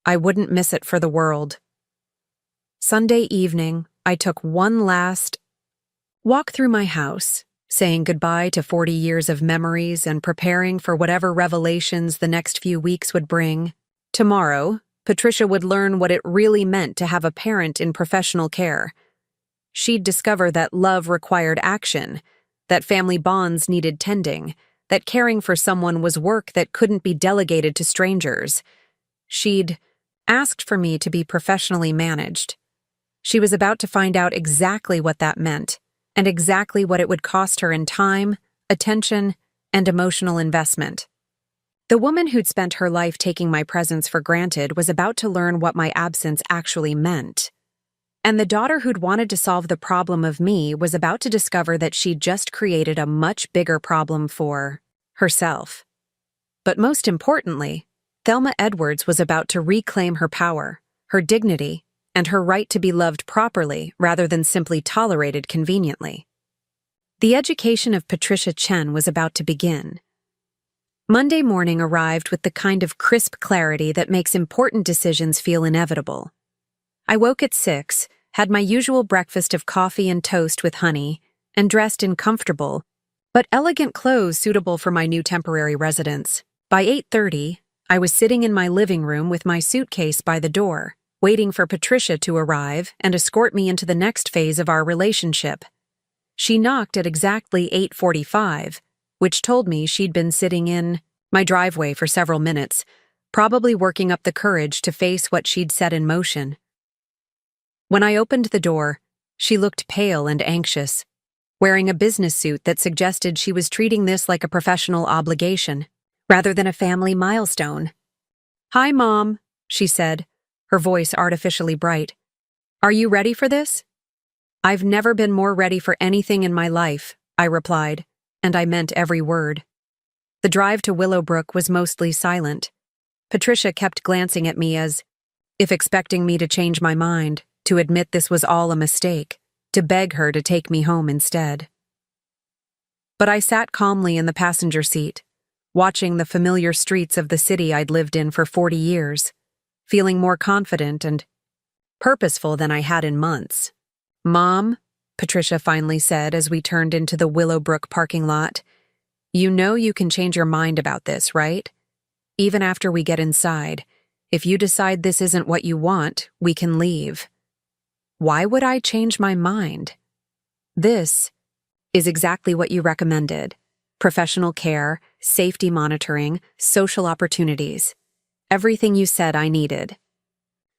I wouldn't miss it for the world. Sunday evening, I took one last walk through my house, saying goodbye to 40 years of memories and preparing for whatever revelations the next few weeks would bring. Tomorrow, Patricia would learn what it really meant to have a parent in professional care. She'd discover that love required action, that family bonds needed tending, that caring for someone was work that couldn't be delegated to strangers. She'd asked for me to be professionally managed. She was about to find out exactly what that meant, and exactly what it would cost her in time, attention, and emotional investment. The woman who'd spent her life taking my presence for granted was about to learn what my absence actually meant. And the daughter who'd wanted to solve the problem of me was about to discover that she'd just created a much bigger problem for herself. But most importantly, Thelma Edwards was about to reclaim her power, her dignity, and her right to be loved properly rather than simply tolerated conveniently. The education of Patricia Chen was about to begin. Monday morning arrived with the kind of crisp clarity that makes important decisions feel inevitable. I woke at 6, had my usual breakfast of coffee and toast with honey, and dressed in comfortable but elegant clothes suitable for my new temporary residence. By 8:30, I was sitting in my living room with my suitcase by the door, waiting for Patricia to arrive and escort me into the next phase of our relationship. She knocked at exactly 8:45, which told me she'd been sitting in my driveway for several minutes, probably working up the courage to face what she'd set in motion. When I opened the door, she looked pale and anxious, wearing a business suit that suggested she was treating this like a professional obligation, rather than a family milestone. "Hi, Mom," she said, her voice artificially bright. "Are you ready for this?" "I've never been more ready for anything in my life," I replied, and I meant every word. The drive to Willowbrook was mostly silent. Patricia kept glancing at me as if expecting me to change my mind, to admit this was all a mistake, to beg her to take me home instead. But I sat calmly in the passenger seat, watching the familiar streets of the city I'd lived in for 40 years, feeling more confident and purposeful than I had in months. "Mom," Patricia finally said as we turned into the Willowbrook parking lot, "you know you can change your mind about this, right? Even after we get inside, if you decide this isn't what you want, we can leave." Why would I change my mind? This is exactly what you recommended. Professional care, safety monitoring, social opportunities. Everything you said I needed.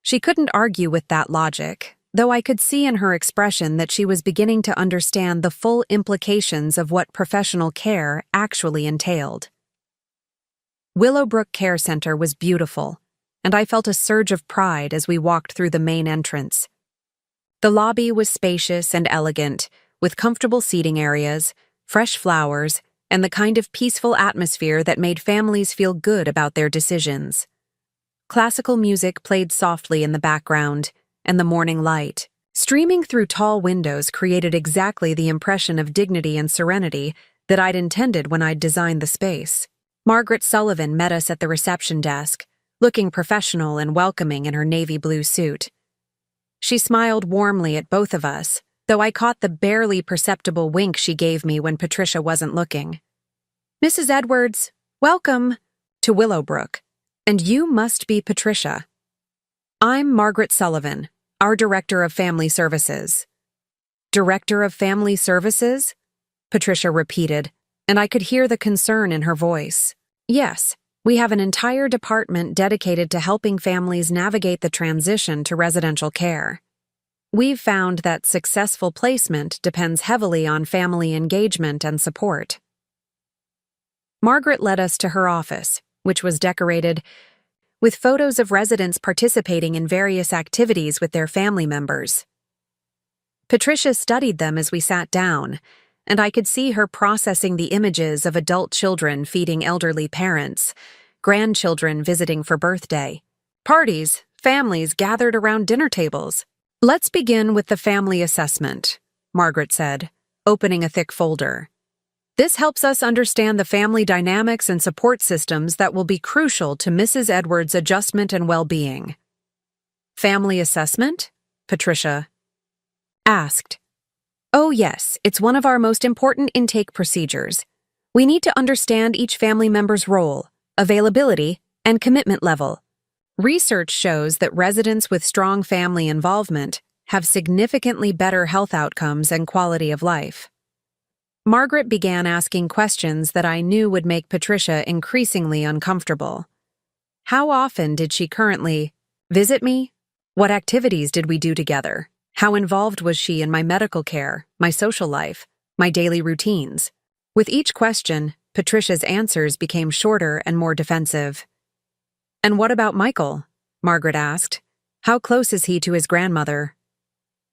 She couldn't argue with that logic, though I could see in her expression that she was beginning to understand the full implications of what professional care actually entailed. Willowbrook Care Center was beautiful, and I felt a surge of pride as we walked through the main entrance. The lobby was spacious and elegant, with comfortable seating areas, fresh flowers, and the kind of peaceful atmosphere that made families feel good about their decisions. Classical music played softly in the background, and the morning light, streaming through tall windows, created exactly the impression of dignity and serenity that I'd intended when I'd designed the space. Margaret Sullivan met us at the reception desk, looking professional and welcoming in her navy blue suit. She smiled warmly at both of us, though I caught the barely perceptible wink she gave me when Patricia wasn't looking. "Mrs. Edwards, welcome to Willowbrook, and you must be Patricia. I'm Margaret Sullivan, our Director of Family Services." "Director of Family Services?" Patricia repeated, and I could hear the concern in her voice. "Yes, we have an entire department dedicated to helping families navigate the transition to residential care. We've found that successful placement depends heavily on family engagement and support." Margaret led us to her office, which was decorated with photos of residents participating in various activities with their family members. Patricia studied them as we sat down, and I could see her processing the images of adult children feeding elderly parents, grandchildren visiting for birthday, parties, families gathered around dinner tables. "Let's begin with the family assessment," Margaret said, opening a thick folder. "This helps us understand the family dynamics and support systems that will be crucial to Mrs. Edwards' adjustment and well-being." "Family assessment?" Patricia asked. "Oh yes, it's one of our most important intake procedures. We need to understand each family member's role, availability, and commitment level. Research shows that residents with strong family involvement have significantly better health outcomes and quality of life." Margaret began asking questions that I knew would make Patricia increasingly uncomfortable. How often did she currently visit me? What activities did we do together? How involved was she in my medical care, my social life, my daily routines? With each question, Patricia's answers became shorter and more defensive. "And what about Michael?" Margaret asked. "How close is he to his grandmother?"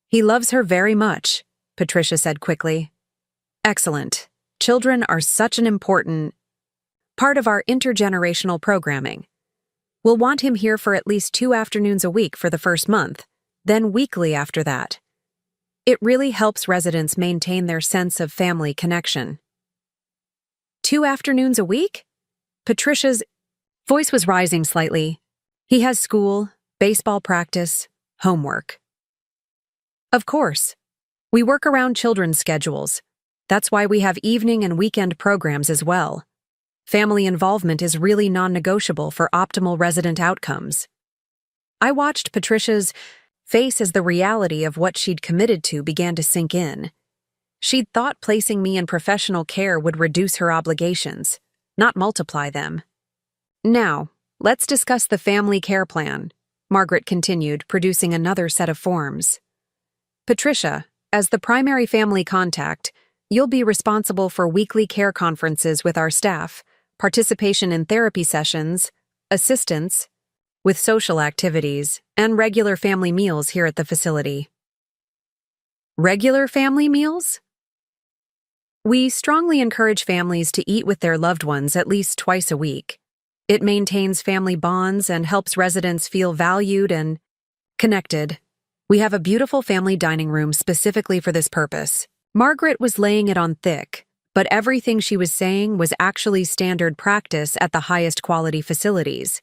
"He loves her very much," Patricia said quickly. "Excellent. Children are such an important part of our intergenerational programming. We'll want him here for at least 2 afternoons a week for the first month, then weekly after that. It really helps residents maintain their sense of family connection." 2 afternoons a week? Patricia's voice was rising slightly. "He has school, baseball practice, homework." "Of course. We work around children's schedules. That's why we have evening and weekend programs as well. Family involvement is really non-negotiable for optimal resident outcomes." I watched Patricia's face as the reality of what she'd committed to began to sink in. She'd thought placing me in professional care would reduce her obligations, not multiply them. "Now, let's discuss the family care plan," Margaret continued, producing another set of forms. "Patricia, as the primary family contact, you'll be responsible for weekly care conferences with our staff, participation in therapy sessions, assistance with social activities, and regular family meals here at the facility." "Regular family meals?" "We strongly encourage families to eat with their loved ones at least twice a week. It maintains family bonds and helps residents feel valued and connected. We have a beautiful family dining room specifically for this purpose." Margaret was laying it on thick, but everything she was saying was actually standard practice at the highest quality facilities.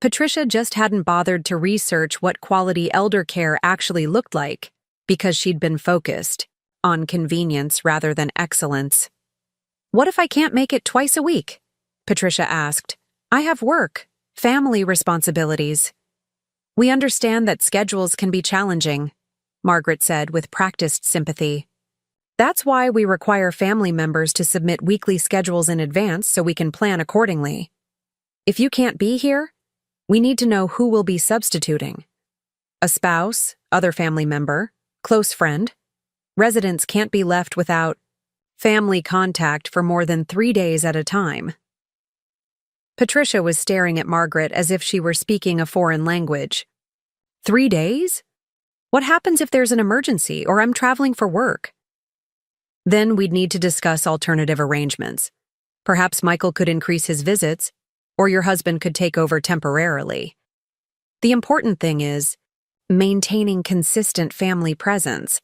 Patricia just hadn't bothered to research what quality elder care actually looked like because she'd been focused on convenience rather than excellence. "What if I can't make it twice a week?" Patricia asked. "I have work, family responsibilities." "We understand that schedules can be challenging," Margaret said with practiced sympathy. "That's why we require family members to submit weekly schedules in advance so we can plan accordingly. If you can't be here, we need to know who will be substituting. A spouse, other family member, close friend. Residents can't be left without family contact for more than 3 days at a time." Patricia was staring at Margaret as if she were speaking a foreign language. 3 days? What happens if there's an emergency or I'm traveling for work? "Then we'd need to discuss alternative arrangements. Perhaps Michael could increase his visits, or your husband could take over temporarily. The important thing is maintaining consistent family presence."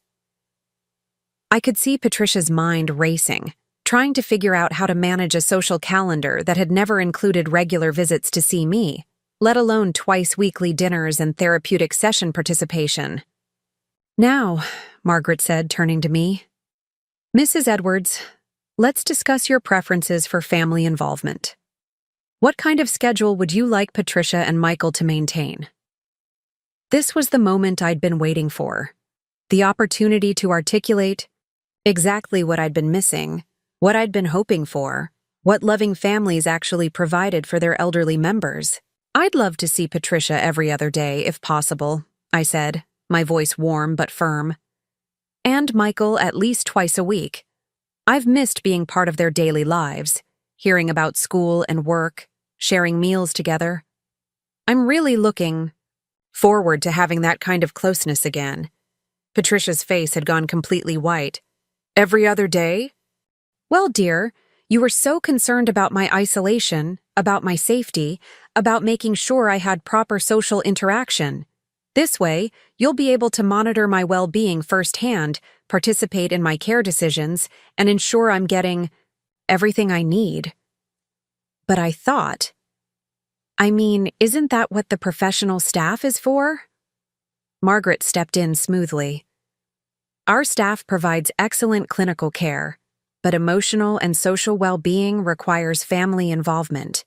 I could see Patricia's mind racing, trying to figure out how to manage a social calendar that had never included regular visits to see me, let alone twice weekly dinners and therapeutic session participation. Now, Margaret said, turning to me, Mrs. Edwards, let's discuss your preferences for family involvement. What kind of schedule would you like Patricia and Michael to maintain? This was the moment I'd been waiting for. The opportunity to articulate exactly what I'd been missing, what I'd been hoping for, what loving families actually provided for their elderly members. I'd love to see Patricia every other day, if possible, I said, my voice warm but firm. And Michael at least twice a week. I've missed being part of their daily lives, hearing about school and work, sharing meals together. I'm really looking forward to having that kind of closeness again. Patricia's face had gone completely white. Every other day? Well, dear, you were so concerned about my isolation, about my safety, about making sure I had proper social interaction. This way, you'll be able to monitor my well-being firsthand, participate in my care decisions, and ensure I'm getting everything I need. But I thought, isn't that what the professional staff is for? Margaret stepped in smoothly. Our staff provides excellent clinical care, but emotional and social well-being requires family involvement.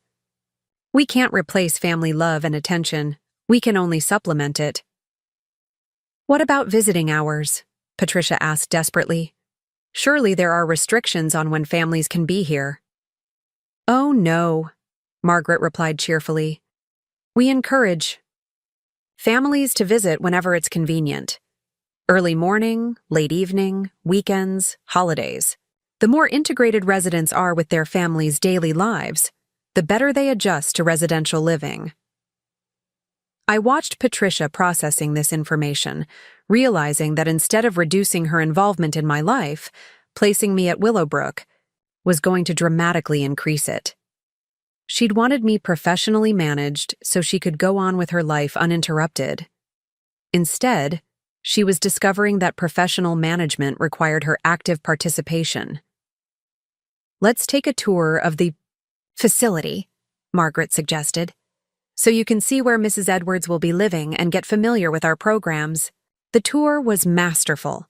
We can't replace family love and attention. We can only supplement it. What about visiting hours? Patricia asked desperately. Surely there are restrictions on when families can be here. Oh, no, Margaret replied cheerfully. We encourage families to visit whenever it's convenient. Early morning, late evening, weekends, holidays. The more integrated residents are with their families' daily lives, the better they adjust to residential living. I watched Patricia processing this information, realizing that instead of reducing her involvement in my life, placing me at Willowbrook was going to dramatically increase it. She'd wanted me professionally managed so she could go on with her life uninterrupted. Instead, she was discovering that professional management required her active participation. Let's take a tour of the facility, Margaret suggested, so you can see where Mrs. Edwards will be living and get familiar with our programs. The tour was masterful.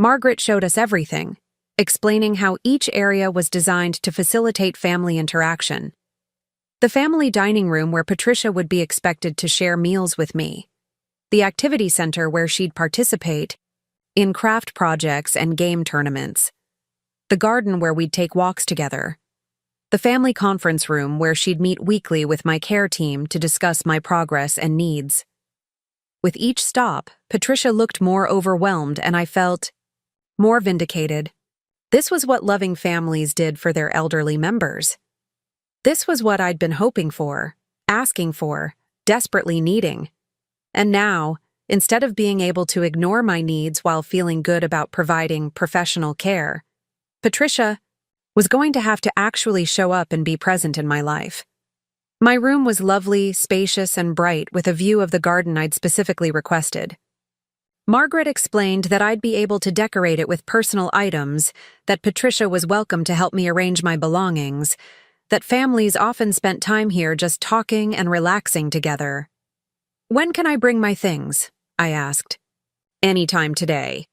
Margaret showed us everything, explaining how each area was designed to facilitate family interaction. The family dining room where Patricia would be expected to share meals with me. The activity center where she'd participate in craft projects and game tournaments. The garden where we'd take walks together. The family conference room where she'd meet weekly with my care team to discuss my progress and needs. With each stop, Patricia looked more overwhelmed and I felt more vindicated. This was what loving families did for their elderly members. This was what I'd been hoping for, asking for, desperately needing. And now, instead of being able to ignore my needs while feeling good about providing professional care, Patricia was going to have to actually show up and be present in my life. My room was lovely, spacious, and bright with a view of the garden I'd specifically requested. Margaret explained that I'd be able to decorate it with personal items, that Patricia was welcome to help me arrange my belongings, that families often spent time here just talking and relaxing together. When can I bring my things? I asked. Anytime today.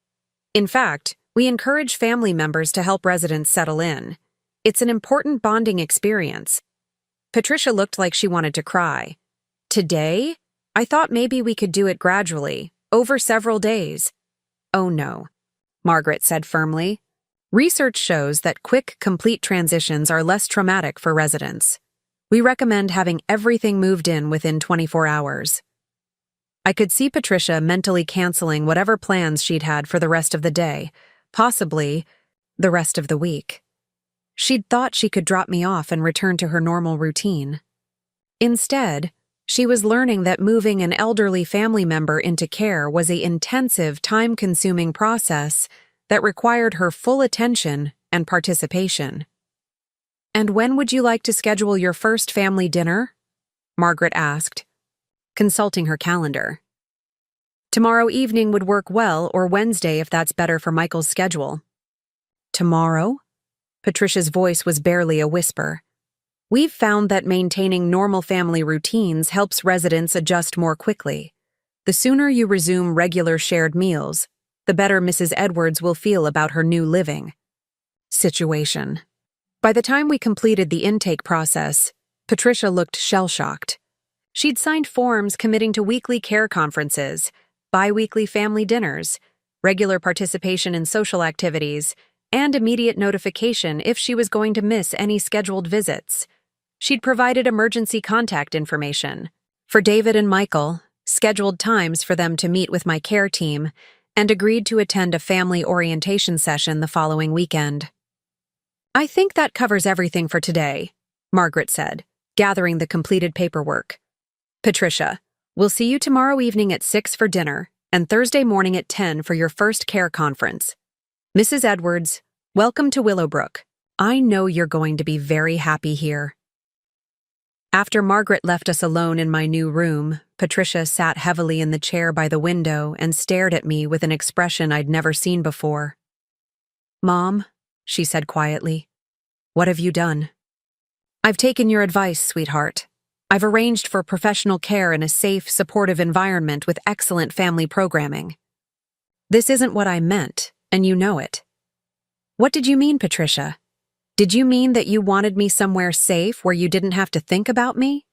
In fact, we encourage family members to help residents settle in. It's an important bonding experience. Patricia looked like she wanted to cry. Today? I thought maybe we could do it gradually, over several days. Oh no, Margaret said firmly. Research shows that quick, complete transitions are less traumatic for residents. We recommend having everything moved in within 24 hours. I could see Patricia mentally canceling whatever plans she'd had for the rest of the day, possibly the rest of the week. She'd thought she could drop me off and return to her normal routine. Instead, she was learning that moving an elderly family member into care was an intensive, time-consuming process that required her full attention and participation. "And when would you like to schedule your first family dinner?" Margaret asked, consulting her calendar. "Tomorrow evening would work well, or Wednesday if that's better for Michael's schedule." "Tomorrow?" Patricia's voice was barely a whisper. "We've found that maintaining normal family routines helps residents adjust more quickly. The sooner you resume regular shared meals, the better Mrs. Edwards will feel about her new living situation. By the time we completed the intake process, Patricia looked shell-shocked. She'd signed forms committing to weekly care conferences, bi-weekly family dinners, regular participation in social activities, and immediate notification if she was going to miss any scheduled visits. She'd provided emergency contact information for David and Michael, scheduled times for them to meet with my care team, and agreed to attend a family orientation session the following weekend. "I think that covers everything for today," Margaret said, gathering the completed paperwork. "Patricia, we'll see you tomorrow evening at 6 for dinner and Thursday morning at 10 for your first care conference. Mrs. Edwards, welcome to Willowbrook. I know you're going to be very happy here." After Margaret left us alone in my new room, Patricia sat heavily in the chair by the window and stared at me with an expression I'd never seen before. "Mom," she said quietly, "what have you done?" "I've taken your advice, sweetheart. I've arranged for professional care in a safe, supportive environment with excellent family programming." "This isn't what I meant, and you know it." "What did you mean, Patricia? Did you mean that you wanted me somewhere safe where you didn't have to think about me?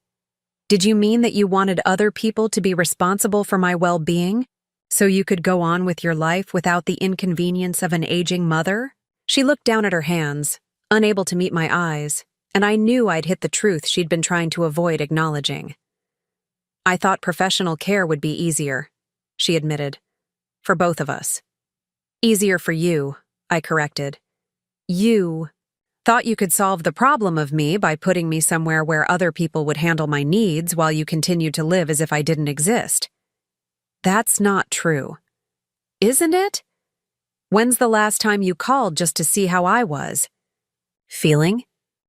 Did you mean that you wanted other people to be responsible for my well-being so you could go on with your life without the inconvenience of an aging mother?" She looked down at her hands, unable to meet my eyes, and I knew I'd hit the truth she'd been trying to avoid acknowledging. "I thought professional care would be easier," she admitted. "For both of us." "Easier for you," I corrected. "You thought you could solve the problem of me by putting me somewhere where other people would handle my needs while you continued to live as if I didn't exist." "That's not true." "Isn't it? When's the last time you called just to see how I was feeling?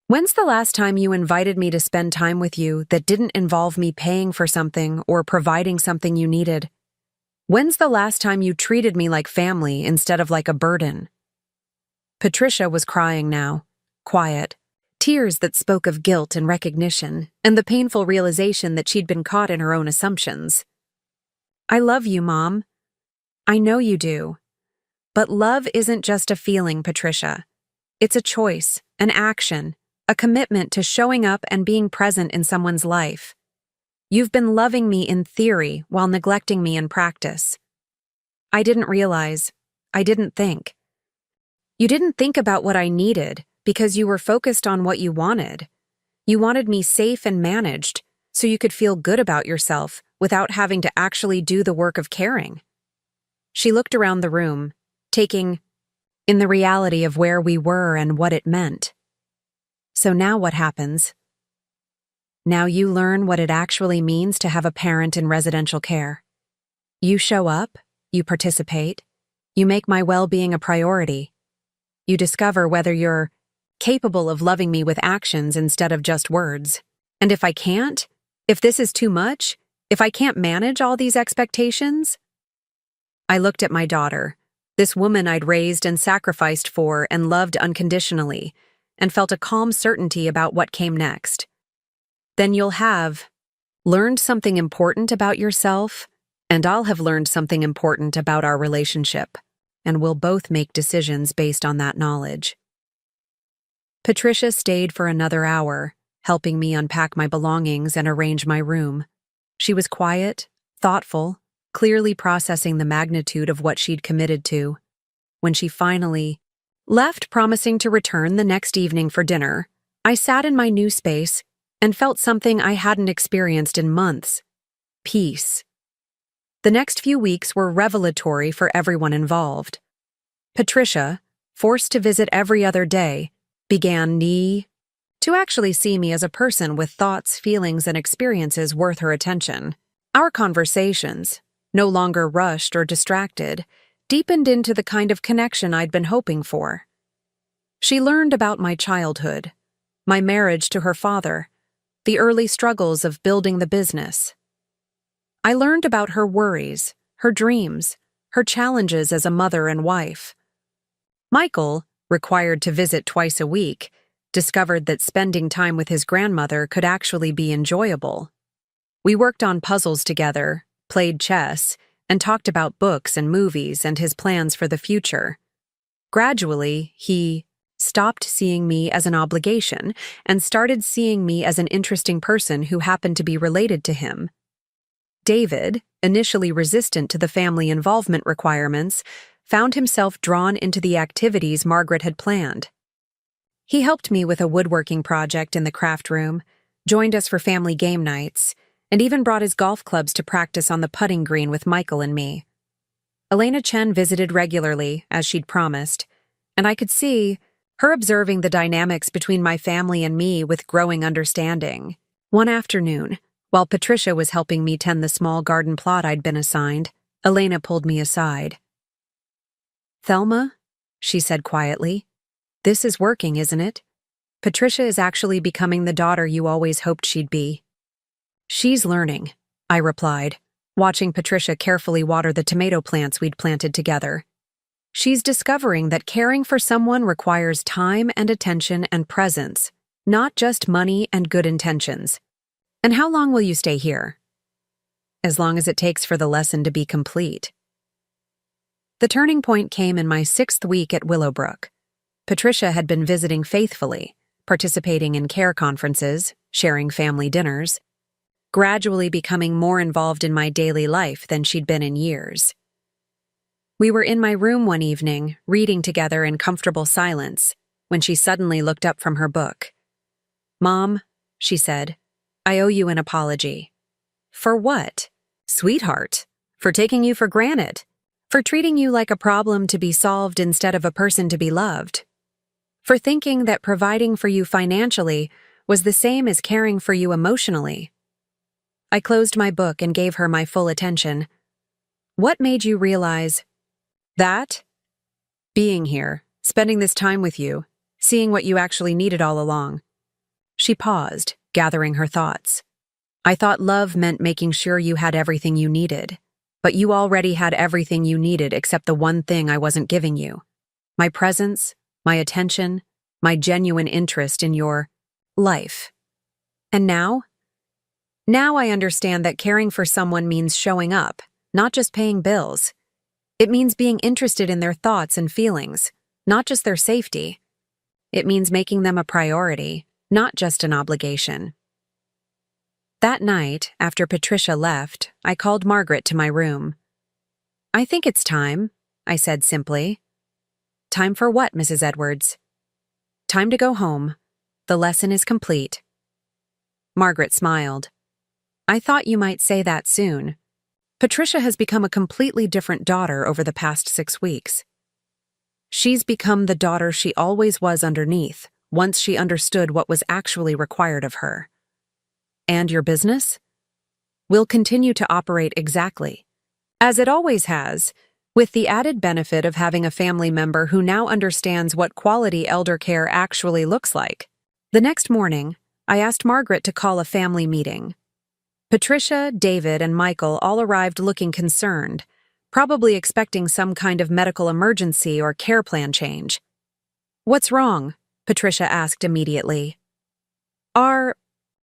When's the last time you invited me to spend time with you that didn't involve me paying for something or providing something you needed? When's the last time you treated me like family instead of like a burden?" Patricia was crying now, quiet, tears that spoke of guilt and recognition, and the painful realization that she'd been caught in her own assumptions. "I love you, Mom. I know you do. But love isn't just a feeling, Patricia. It's a choice, an action, a commitment to showing up and being present in someone's life. You've been loving me in theory while neglecting me in practice. I didn't realize. I didn't think. You didn't think about what I needed because you were focused on what you wanted. You wanted me safe and managed so you could feel good about yourself without having to actually do the work of caring." She looked around the room, taking in the reality of where we were and what it meant. "So now what happens? Now you learn what it actually means to have a parent in residential care. You show up, you participate, you make my well-being a priority. You discover whether you're capable of loving me with actions instead of just words. And if I can't, if this is too much, if I can't manage all these expectations?" I looked at my daughter, this woman I'd raised and sacrificed for and loved unconditionally, and felt a calm certainty about what came next. "Then you'll have learned something important about yourself, and I'll have learned something important about our relationship, and we'll both make decisions based on that knowledge." Patricia stayed for another hour, helping me unpack my belongings and arrange my room. She was quiet, thoughtful, clearly processing the magnitude of what she'd committed to. When she finally left, promising to return the next evening for dinner, I sat in my new space and felt something I hadn't experienced in months: peace. The next few weeks were revelatory for everyone involved. Patricia, forced to visit every other day, began to actually see me as a person with thoughts, feelings, and experiences worth her attention. Our conversations, no longer rushed or distracted, deepened into the kind of connection I'd been hoping for. She learned about my childhood, my marriage to her father, the early struggles of building the business. I learned about her worries, her dreams, her challenges as a mother and wife. Michael, required to visit twice a week, discovered that spending time with his grandmother could actually be enjoyable. We worked on puzzles together, played chess, and talked about books and movies and his plans for the future. Gradually, he stopped seeing me as an obligation and started seeing me as an interesting person who happened to be related to him. David, initially resistant to the family involvement requirements, found himself drawn into the activities Margaret had planned. He helped me with a woodworking project in the craft room, joined us for family game nights, and even brought his golf clubs to practice on the putting green with Michael and me. Elena Chen visited regularly, as she'd promised, and I could see her observing the dynamics between my family and me with growing understanding. One afternoon, while Patricia was helping me tend the small garden plot I'd been assigned, Elena pulled me aside. "Thelma," she said quietly, "this is working, isn't it? Patricia is actually becoming the daughter you always hoped she'd be." "She's learning," I replied, watching Patricia carefully water the tomato plants we'd planted together. "She's discovering that caring for someone requires time and attention and presence, not just money and good intentions. And how long will you stay here?" "As long as it takes for the lesson to be complete." The turning point came in my 6th week at Willowbrook. Patricia had been visiting faithfully, participating in care conferences, sharing family dinners, gradually becoming more involved in my daily life than she'd been in years. We were in my room one evening, reading together in comfortable silence, when she suddenly looked up from her book. "Mom," she said, "I owe you an apology." "For what?" "Sweetheart, for taking you for granted. For treating you like a problem to be solved instead of a person to be loved. For thinking that providing for you financially was the same as caring for you emotionally." I closed my book and gave her my full attention. "What made you realize that?" "Being here, spending this time with you, seeing what you actually needed all along." She paused, gathering her thoughts. "I thought love meant making sure you had everything you needed. But you already had everything you needed except the one thing I wasn't giving you. My presence, my attention, my genuine interest in your life. And now? Now I understand that caring for someone means showing up, not just paying bills. It means being interested in their thoughts and feelings, not just their safety. It means making them a priority, not just an obligation." That night, after Patricia left, I called Margaret to my room. "I think it's time," I said simply. "Time for what, Mrs. Edwards?" "Time to go home. The lesson is complete." Margaret smiled. "I thought you might say that soon. Patricia has become a completely different daughter over the past 6 weeks. She's become the daughter she always was underneath, once she understood what was actually required of her." "And your business?" "Will continue to operate exactly as it always has, with the added benefit of having a family member who now understands what quality elder care actually looks like." The next morning, I asked Margaret to call a family meeting. Patricia, David, and Michael all arrived looking concerned, probably expecting some kind of medical emergency or care plan change. "What's wrong?" Patricia asked immediately. "Are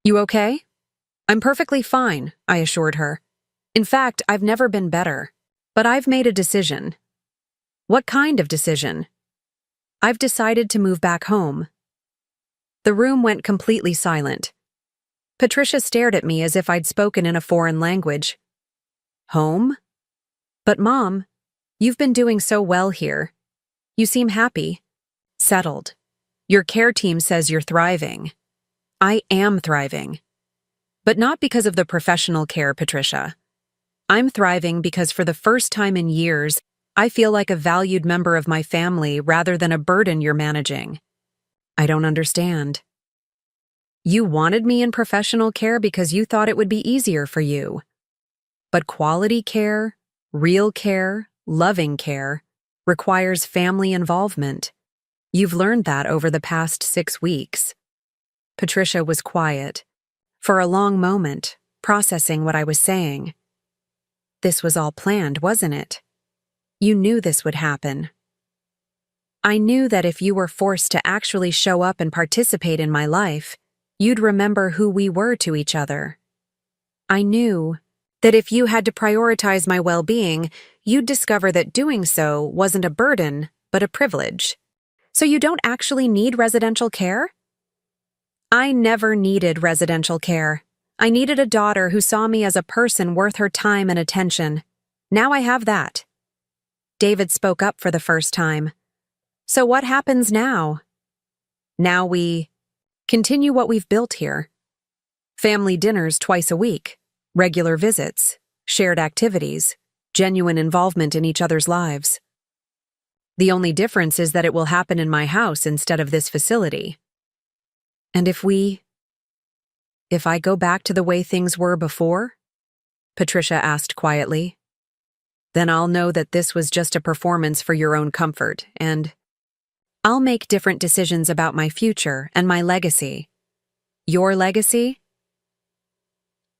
you okay?" "I'm perfectly fine," I assured her. "In fact, I've never been better. But I've made a decision." "What kind of decision?" "I've decided to move back home." The room went completely silent. Patricia stared at me as if I'd spoken in a foreign language. "Home?" "But Mom, you've been doing so well here. You seem happy. Settled. Your care team says you're thriving." "I am thriving. But not because of the professional care, Patricia. I'm thriving because for the first time in years, I feel like a valued member of my family rather than a burden you're managing." "I don't understand." "You wanted me in professional care because you thought it would be easier for you. But quality care, real care, loving care, requires family involvement. You've learned that over the past 6 weeks." Patricia was quiet, for a long moment, processing what I was saying. "This was all planned, wasn't it? You knew this would happen." "I knew that if you were forced to actually show up and participate in my life, you'd remember who we were to each other. I knew That if you had to prioritize my well-being, you'd discover that doing so wasn't a burden, but a privilege. So you don't actually need residential care? I never needed residential care. I needed a daughter who saw me as a person worth her time and attention. Now I have that. David spoke up for the first time. So what happens now? Now we continue what we've built here. Family dinners twice a week, regular visits, shared activities, genuine involvement in each other's lives. The only difference is that it will happen in my house instead of this facility. And if I go back to the way things were before? Patricia asked quietly. Then I'll know that this was just a performance for your own comfort, and I'll make different decisions about my future and my legacy. Your legacy?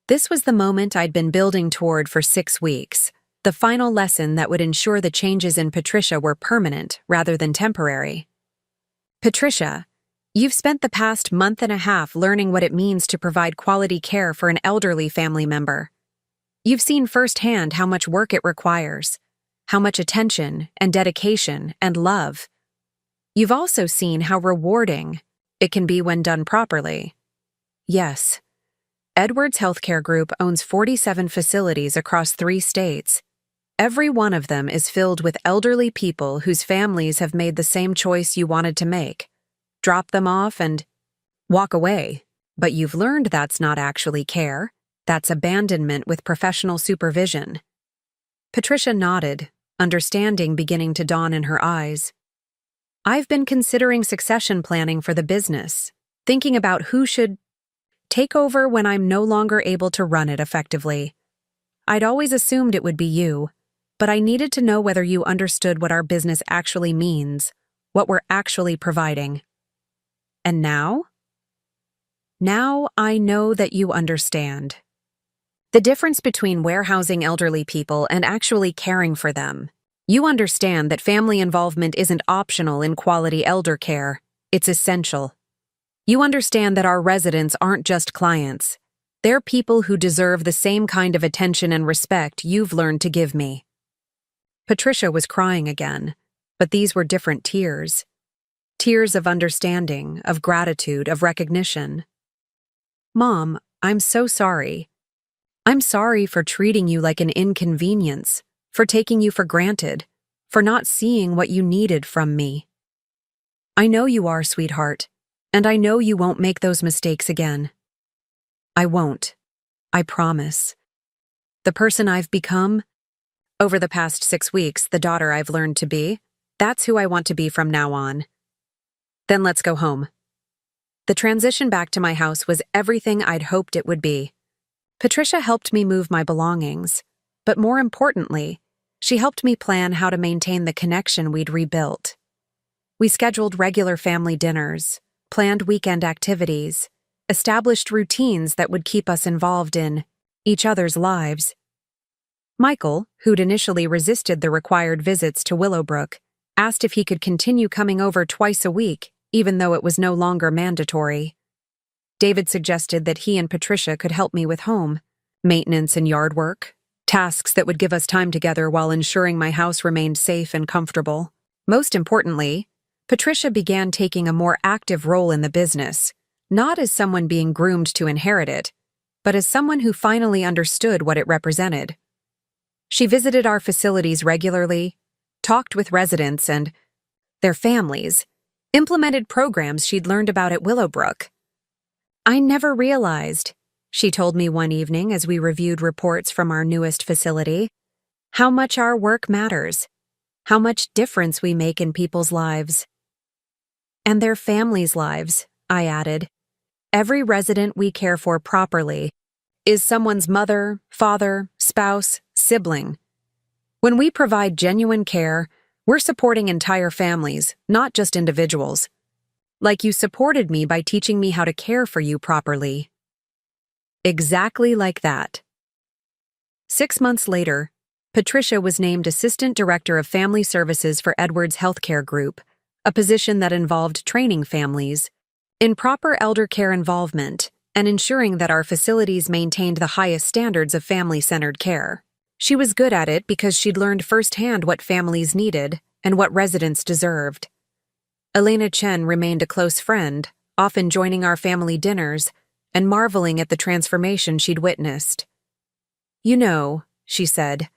This was the moment I'd been building toward for 6 weeks, the final lesson that would ensure the changes in Patricia were permanent rather than temporary. Patricia, you've spent the past month and a half learning what it means to provide quality care for an elderly family member. You've seen firsthand how much work it requires, how much attention and dedication and love. You've also seen how rewarding it can be when done properly. Yes, Edwards Healthcare Group owns 47 facilities across 3 states. Every one of them is filled with elderly people whose families have made the same choice you wanted to make. Drop them off and walk away. But you've learned that's not actually care. That's abandonment with professional supervision. Patricia nodded, understanding beginning to dawn in her eyes. I've been considering succession planning for the business, thinking about who should take over when I'm no longer able to run it effectively. I'd always assumed it would be you, but I needed to know whether you understood what our business actually means, what we're actually providing. And now? Now I know that you understand. The difference between warehousing elderly people and actually caring for them. You understand that family involvement isn't optional in quality elder care, it's essential. You understand that our residents aren't just clients. They're people who deserve the same kind of attention and respect you've learned to give me. Patricia was crying again, but these were different tears. Tears of understanding, of gratitude, of recognition. Mom, I'm so sorry. I'm sorry for treating you like an inconvenience, for taking you for granted, for not seeing what you needed from me. I know you are, sweetheart, and I know you won't make those mistakes again. I won't. I promise. The person I've become, over the past 6 weeks, the daughter I've learned to be, that's who I want to be from now on. Then let's go home. The transition back to my house was everything I'd hoped it would be. Patricia helped me move my belongings, but more importantly, she helped me plan how to maintain the connection we'd rebuilt. We scheduled regular family dinners, planned weekend activities, established routines that would keep us involved in each other's lives. Michael, who'd initially resisted the required visits to Willowbrook, asked if he could continue coming over twice a week, even though it was no longer mandatory. David suggested that he and Patricia could help me with home, maintenance and yard work, tasks that would give us time together while ensuring my house remained safe and comfortable. Most importantly, Patricia began taking a more active role in the business, not as someone being groomed to inherit it, but as someone who finally understood what it represented. She visited our facilities regularly, talked with residents and their families, implemented programs she'd learned about at Willowbrook. I never realized, she told me one evening as we reviewed reports from our newest facility, how much our work matters, how much difference we make in people's lives. And their families' lives, I added. Every resident we care for properly is someone's mother, father, spouse, sibling. When we provide genuine care, we're supporting entire families, not just individuals. Like you supported me by teaching me how to care for you properly. Exactly like that. 6 months later, Patricia was named Assistant Director of Family Services for Edwards Healthcare Group, a position that involved training families in proper elder care involvement and ensuring that our facilities maintained the highest standards of family-centered care. She was good at it because she'd learned firsthand what families needed and what residents deserved. Elena Chen remained a close friend, often joining our family dinners and marveling at the transformation she'd witnessed. "You know," she said,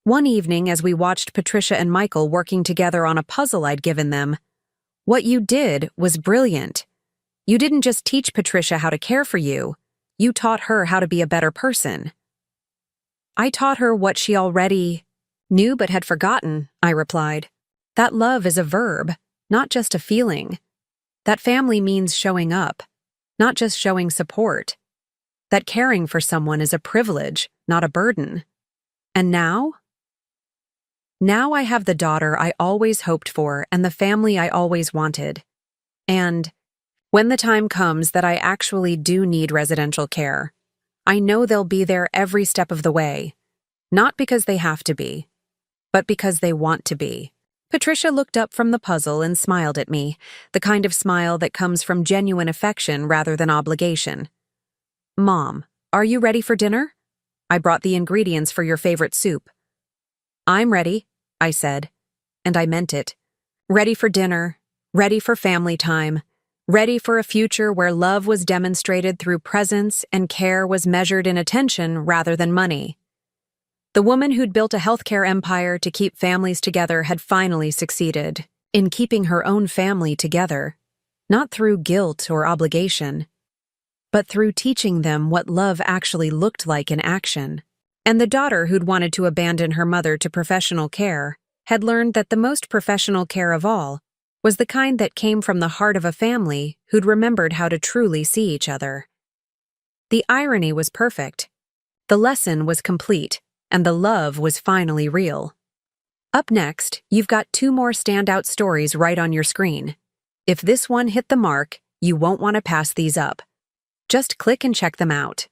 one evening as we watched Patricia and Michael working together on a puzzle I'd given them, "what you did was brilliant. You didn't just teach Patricia how to care for you, you taught her how to be a better person." "I taught her what she already knew but had forgotten," I replied. "That love is a verb, not just a feeling. That family means showing up, not just showing support. That caring for someone is a privilege, not a burden. And now? Now I have the daughter I always hoped for and the family I always wanted. And when the time comes that I actually do need residential care, I know they'll be there every step of the way, not because they have to be, but because they want to be." Patricia looked up from the puzzle and smiled at me, the kind of smile that comes from genuine affection rather than obligation. "Mom, are you ready for dinner? I brought the ingredients for your favorite soup." "I'm ready," I said, and I meant it. Ready for dinner, ready for family time, ready for a future where love was demonstrated through presence and care was measured in attention rather than money. The woman who'd built a healthcare empire to keep families together had finally succeeded in keeping her own family together, not through guilt or obligation, but through teaching them what love actually looked like in action. And the daughter who'd wanted to abandon her mother to professional care had learned that the most professional care of all was the kind that came from the heart of a family who'd remembered how to truly see each other. The irony was perfect. The lesson was complete, and the love was finally real. Up next, you've got 2 more standout stories right on your screen. If this one hit the mark, you won't want to pass these up. Just click and check them out.